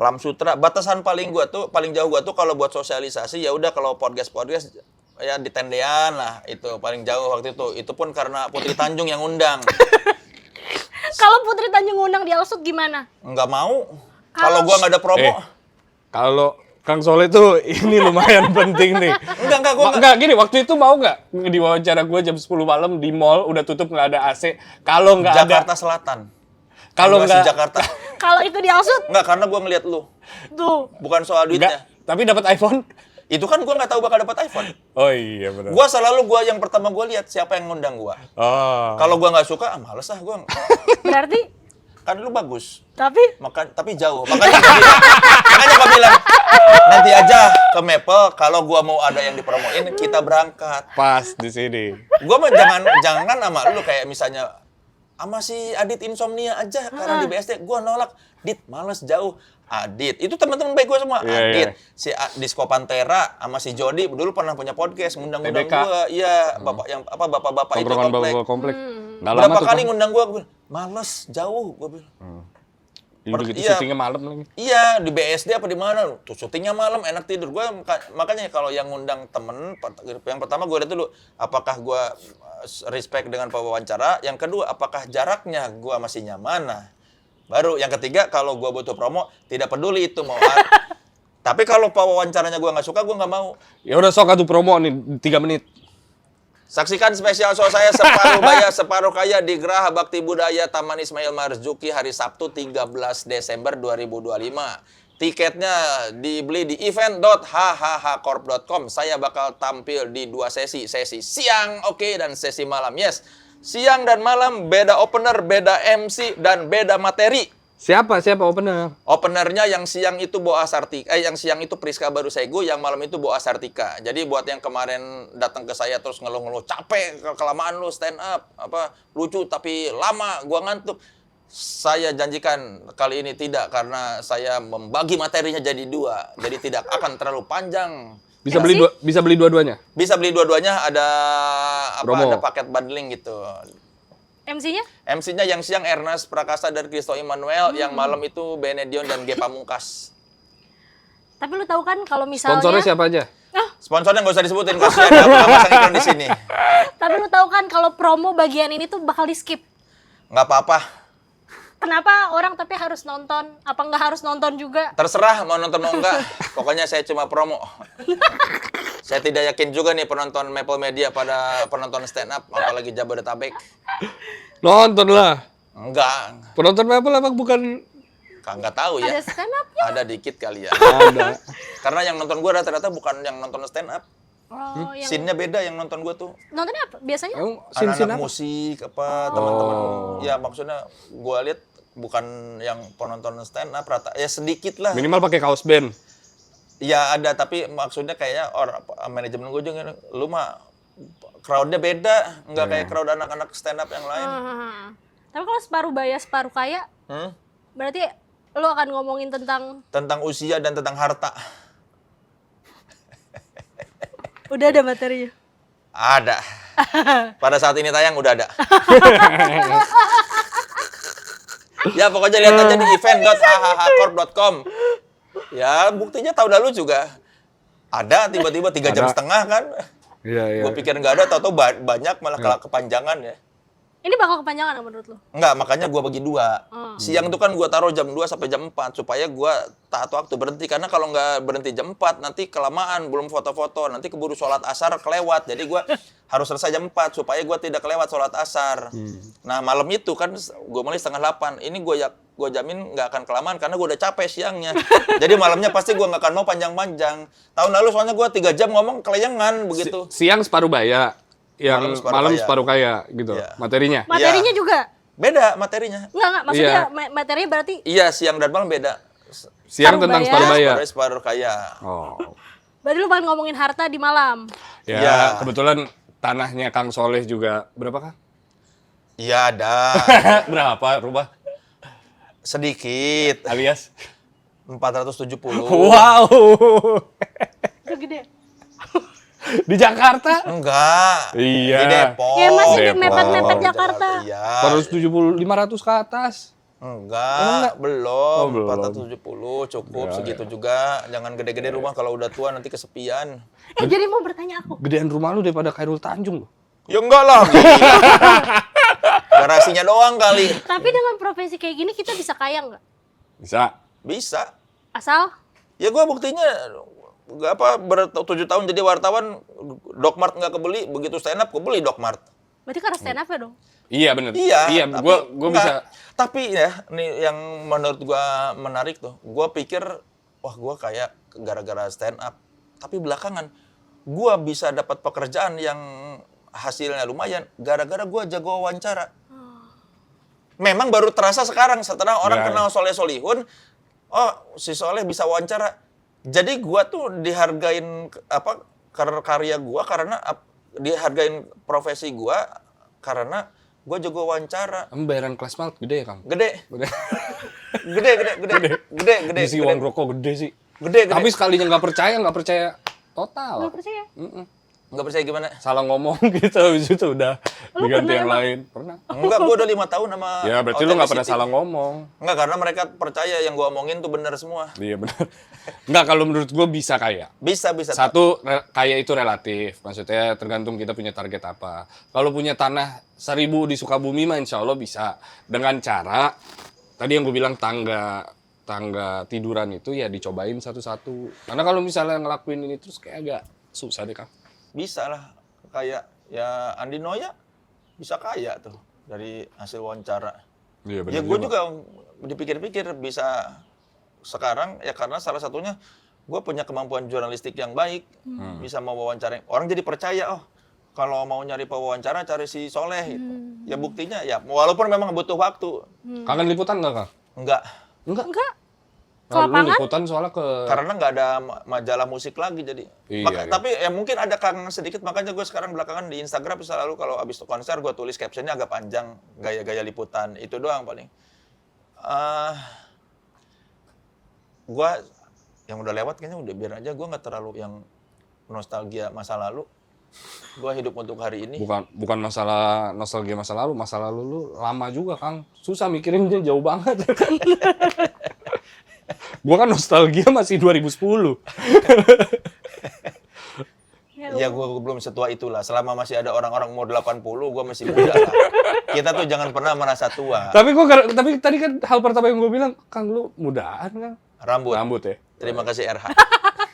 Alam Sutra, batasan paling jauh gua tuh kalau buat sosialisasi ya udah, kalau podcast ya di tendean lah, itu paling jauh waktu itu. Itu pun karena Putri Tanjung yang undang. Kalau Putri Tanjung ngundang di Alsut gimana? Nggak mau. Kalau gua nggak ada promo. Kalau Kang Soleh tuh ini lumayan penting nih. Enggak, gua Enggak gini, waktu itu mau nggak di wawancara gue jam 10 malam di mall, udah tutup nggak ada AC. Kalau nggak ada, Jakarta Selatan. kalau Masih nggak, Jakarta. Kalau itu di Alsut, Nggak, karena gua ngeliat lu. tuh. Bukan soal nggak, duitnya. tapi dapat iPhone. Itu kan gue nggak tahu bakal dapat iPhone. Oh iya benar. Yang pertama gue lihat siapa yang ngundang gue. Oh. Kalau gue nggak suka, males ah gue. Berarti Kan lu bagus. tapi Tapi jauh. Makanya gua bilang nanti aja ke Maple kalau gua mau ada yang dipromoin kita berangkat. Pas di sini. Gua mah jangan sama lu kayak misalnya sama si Adit Insomnia aja karena di BSD gua nolak. Dit males jauh. Adit, itu teman-teman baik gua semua. Iya, Adit, iya. si Disco Pantera sama si Jody dulu pernah punya podcast ngundang-ngundang TBK. gua. Iya, bapak-bapak itu Tongkrongan komplek. bapak komplek. Nggak lama Berapa tuh, kali Kang. ngundang gua bilang, males jauh gua bilang. Udah gitu Iya. syutingnya malam lagi. Iya, di BSD apa di mana? Tuh syutingnya malam, enak tidur. Makanya kalau yang ngundang temen, yang pertama gue lihat dulu, apakah gue respect dengan pewawancara. Yang kedua, apakah jaraknya gue masih nyaman. Nah, baru yang ketiga, kalau gue butuh promo, tidak peduli itu mau Tapi kalau pewawancaranya gue nggak suka, gue nggak mau. Ya udah sok atuh promo nih 3 menit. Saksikan spesial show saya Separuh Baya Separuh Kaya di Geraha Bakti Budaya Taman Ismail Marzuki hari Sabtu 13 Desember 2025. Tiketnya dibeli di event.hhhcorp.com. Saya bakal tampil di 2 sesi siang dan sesi malam. Yes, siang dan malam beda opener, beda MC dan beda materi. Siapa opener? Openernya yang siang itu Boa Sartika, yang siang itu Priska Barusegu, yang malam itu Boa Sartika. Jadi buat yang kemarin datang ke saya terus ngeluh-ngeluh, capek, kelamaan lu stand up, lucu tapi lama, gua ngantuk. Saya janjikan kali ini tidak, karena saya membagi materinya jadi 2, jadi tidak akan terlalu panjang. Bisa beli dua-duanya? Bisa beli dua-duanya, ada Promo. ada paket bundling gitu. MC-nya? MC-nya yang siang Ernest Prakasa dan Kristo Immanuel, yang malam itu Benedion dan G Pamungkas. Tapi lu tahu kan kalau misalnya Sponsornya siapa aja? Sponsornya nggak usah disebutin, kasihan nggak pasang iklan di sini. Tapi lu tahu kan kalau promo bagian ini tuh bakal di-skip. Nggak apa-apa, Kenapa orang tapi harus nonton? Apa nggak harus nonton juga? terserah mau nonton mau enggak. Pokoknya saya cuma promo. Saya tidak yakin juga nih penonton Maple Media pada penonton stand up, apalagi Jabodetabek. Nonton lah. Enggak, Penonton Maple emang bukan nggak tahu ya. Ada stand up-nya. Ada dikit kali ya. ada. Karena yang nonton gue rata-rata bukan yang nonton stand up. Oh, yang Scene-nya beda yang nonton gue tuh. nontonnya apa? Biasanya Emang sin-sin Anak-anak apa? musik teman-teman. Ya maksudnya gue lihat bukan yang penonton stand up rata, ya sedikit lah. Minimal pakai kaos band. Ya ada, tapi maksudnya kayaknya manajemen gue juga, lu mah crowd-nya beda, nggak kayak crowd anak-anak stand up yang lain. Tapi kalau separuh baya separuh kaya, berarti lu akan ngomongin tentang Tentang usia dan tentang harta. udah ada materinya. Ada. Pada saat ini tayang udah ada. Ya pokoknya lihat aja di event.hhhcorp.com. Ya buktinya tahun lalu juga ada, tiba-tiba 3 jam Ada. setengah kan. Iya, iya. Gue pikir nggak ada, tahu-tahu banyak malah kepanjangan ya. Ini bakal kepanjangan nggak menurut lu? Enggak, makanya gue bagi 2. Siang itu kan gue taruh jam 2 sampai jam 4 supaya gue taat waktu berhenti. Karena kalau nggak berhenti jam 4 nanti kelamaan, belum foto-foto, nanti keburu sholat asar kelewat. Jadi gue harus selesai jam 4 supaya gue tidak kelewat sholat asar. Nah malam itu kan gue mulai setengah 8. Ini gue jamin nggak akan kelamaan karena gue udah capek siangnya. Jadi malamnya pasti gue nggak akan mau panjang-panjang. Tahun lalu soalnya gue 3 jam ngomong kelayangan begitu. Siang separuh baya, yang malam separuh kaya gitu. Iya. Materinya. Materinya juga? Beda materinya. Enggak, maksudnya Iya. materinya berarti Iya, siang dan malam beda. Siang Separuh tentang baya. separuh baya. Separuh kaya. Oh. berarti lu pengen ngomongin harta di malam. Ya, Iya. kebetulan tanahnya Kang Soleh juga berapa Kang? Iya ada. Berapa rumah? Sedikit. Alias? 470. Wow. Itu gede. Di Jakarta? Enggak. Iya. Di Depok. Ya masih di Depok. mepet-mepet Jakarta. Iya. 470, 500 ke atas. Enggak, belum. Oh, belum. 470 cukup segitu juga. Jangan gede-gede rumah kalau udah tua nanti kesepian. Jadi mau bertanya aku. Gedean rumah lu daripada Khairul Tanjung. Ya enggak lah. Gila. Garasinya doang kali. Tapi dengan profesi kayak gini kita bisa kaya nggak? Bisa. Bisa. Asal Ya gua buktinya nggak apa 7 tahun jadi wartawan, Dokmart nggak kebeli, begitu stand up kebeli Dokmart. berarti karena stand up ya dong? Iya bener. Iya, Iya, tapi gua enggak. bisa. Tapi ya, nih yang menurut gua menarik tuh. Gua pikir, wah gua kayak gara-gara stand up. Tapi belakangan gue bisa dapat pekerjaan yang hasilnya lumayan gara-gara gue jago wawancara. Memang baru terasa sekarang setelah orang kenal Soleh Solihun, oh si Soleh bisa wawancara. Jadi gue tuh dihargain karya gue karena dihargain profesi gue karena gue jago wawancara. Bayaran kelas mal gede ya, Kang? Gede. Gede. Gede. Isi uang rokok gede sih. Gede. Tapi sekalinya nggak percaya total. Nggak percaya? Nggak percaya gimana? Salah ngomong gitu, habis itu udah diganti yang lain. Pernah. Enggak, gue udah 5 tahun sama Ya berarti lu nggak pernah Authenticity. salah ngomong. Enggak, karena mereka percaya yang gue omongin tuh benar semua. Iya benar. Nggak, kalau menurut gue bisa kaya. Bisa. Satu, kaya itu relatif. Maksudnya tergantung kita punya target apa. Kalau punya tanah 1.000 di Sukabumi mah insya Allah bisa. Dengan cara, tadi yang gue bilang tangga tiduran itu ya dicobain satu-satu. Karena kalau misalnya ngelakuin ini terus kayak agak susah deh, Kang. Bisa lah. Kayak ya Andi Noya bisa kaya tuh dari hasil wawancara. Iya Ya gue juga dipikir-pikir bisa sekarang ya karena salah satunya gue punya kemampuan jurnalistik yang baik. Bisa mau wawancara. Orang jadi percaya, oh kalau mau nyari pewawancara cari si Soleh. Gitu. Ya buktinya ya walaupun memang butuh waktu. Kangen liputan nggak, Kang? Enggak. Enggak. Nah, lu Lapangan? liputan soalnya ke... Karena nggak ada majalah musik lagi jadi. Iya, iya. Tapi ya mungkin ada kangen sedikit, makanya gue sekarang belakangan di Instagram selalu kalau abis konser gue tulis captionnya agak panjang, gaya-gaya liputan, itu doang paling. Gue yang udah lewat kayaknya udah biar aja, gue nggak terlalu yang nostalgia masa lalu. Gue hidup untuk hari ini. Bukan masalah nostalgia masa lalu lu lama juga, Kang. Susah mikirinnya jauh banget. Gua kan nostalgia masih 2010. Ya gue belum setua itulah. Selama masih ada orang-orang umur 80, gue masih muda lah. Kita tuh jangan pernah merasa tua. Tapi tadi kan hal pertama yang gue bilang, Kang lu mudaan, Kang. Rambut ya. Terima kasih RH.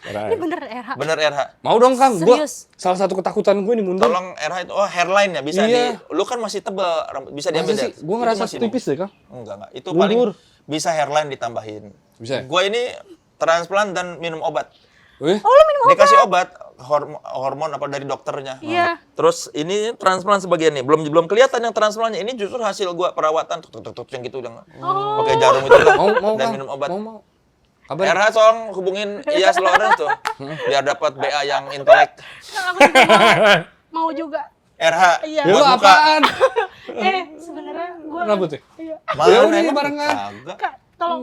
Ini bener RH. Bener RH. Mau dong, Kang. Gua Serius? salah satu ketakutan gue nih mundur. Tolong RH itu, hairline ya bisa Iya. lu kan masih tebal, bisa diambil. Masa sih? Gue ngerasa tipis deh, Kang. Enggak. Itu Mundur. paling bisa hairline ditambahin. Bisa ya? Gue ini transplant dan minum obat. Wih, Oh, lu minum obat? Dikasih obat hormon apa dari dokternya. Iya. Terus ini transplant sebagian nih. Belum kelihatan yang transplantnya. Ini justru hasil gua perawatan tuk yang gitu yang pakai jarum itu lah. mau dan Kang. minum obat. Mau. Kabar? RH tolong hubungin Iyas Lawrence tuh biar dapat BA yang intelek. Aku juga mau juga. RH. Iya. Ya lu buat buka. apaan? Sebenarnya gue. Rambut ya? Iya. Mana Ya udah, emang? barengan. Kagak. Kak, tolong.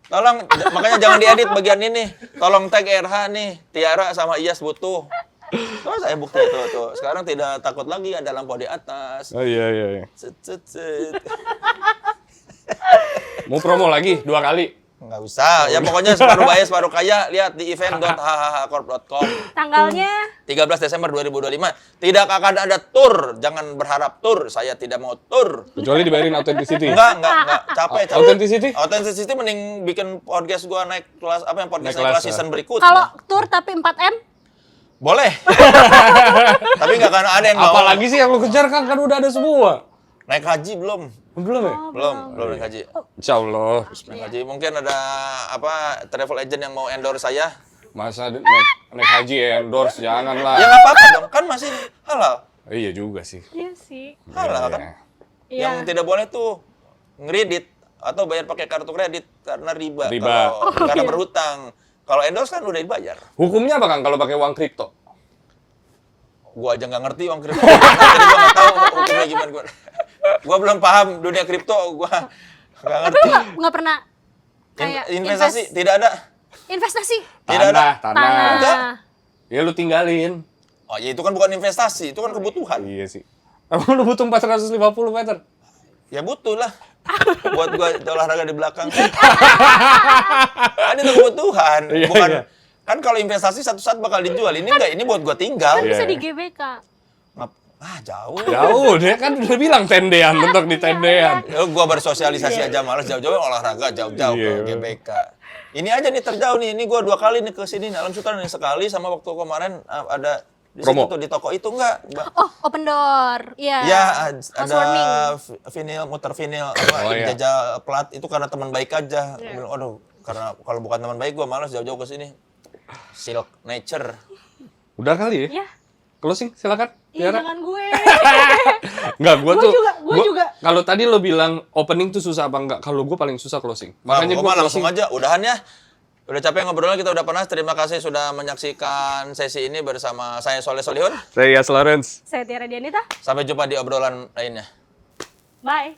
Tolong, makanya jangan diedit bagian ini. Tolong tag RH nih, Tiara sama Iyas butuh. Terus saya bukti tuh. Sekarang tidak takut lagi ada lampu di atas. Oh iya. Cet. Mau promo lagi 2 kali. Nggak usah. Ya pokoknya separuh bayar, separuh kaya. Lihat di event.hhcorp.com. Tanggalnya 13 Desember 2025. Tidak akan ada tour. Jangan berharap tour. Saya tidak mau tour. Kecuali dibayarin authenticity. Enggak. Capek. Authenticity? Authenticity mending bikin podcast gua naik kelas, podcast Naik naik kelas kelas, season berikut. kalau tour tapi 4M, Boleh. Tapi nggak akan ada yang mau. Apalagi sih yang lu kejar, Kang, kan udah ada semua. Naik haji belum? Belum ya? Belum naik haji. Insya Allah. Naik haji. Mungkin ada travel agent yang mau endorse saya. Masa naik haji endorse, jangan lah. Ya nggak apa-apa dong, kan masih halal. Iya juga sih. iya sih. Halal kan? Iya. Yang tidak boleh tuh ngredit atau bayar pakai kartu kredit karena riba. Riba. Karena berhutang. Kalau endorse kan udah dibayar. Hukumnya apa, Kang, kalau pakai uang kripto? Gua aja nggak ngerti uang kripto. Jadi gua nggak tahu hukumnya gimana. Gua belum paham dunia kripto. Gua nggak ngerti. Nggak pernah kayak Investasi tidak ada. investasi. Tidak ada. Tanah. Enggak. Ya lu tinggalin. Oh ya itu kan bukan investasi, itu kan kebutuhan. Iya sih. Emang lu butuh 450 meter? Ya butuh lah. Buat gua olahraga di belakang. Kan itu kebutuhan. Iya, Bukan iya. kan kalau investasi satu saat bakal dijual. Ini enggak, ini buat gua tinggal. Kan bisa Iya. di GBK. Jauh. Jauh, dia kan udah bilang tendean, mentok di tendean. Gua bersosialisasi aja malas jauh-jauh olahraga jauh-jauh Iya. ke GBK. Ini aja nih terjauh nih. Ini gua 2 kali nih ke sini nih. Alam Sultan nih sekali sama waktu kemarin ada di situ Promo. tuh di toko itu enggak. Oh, open door. Iya. Ya, Housewarming. ada vinil, muter vinil, Oh, iya. jajal plat itu karena teman baik aja. Bilang, aduh, karena kalau bukan teman baik gue malas jauh-jauh ke sini. Silk Nature. Udah kali ya? Ya. Closing, silakan. Ih, Tiara. jangan gue. Enggak, gue tuh. Gue juga. Kalau tadi lo bilang opening tuh susah apa enggak? Kalau gue paling susah closing. Makanya Nah, gue langsung aja, udahan ya. Udah capek ngobrolnya, kita udah panas. Terima kasih sudah menyaksikan sesi ini bersama saya Soleh Solihun. Saya Yas Lawrence. Saya Tiara Dianita. Sampai jumpa di obrolan lainnya. Bye.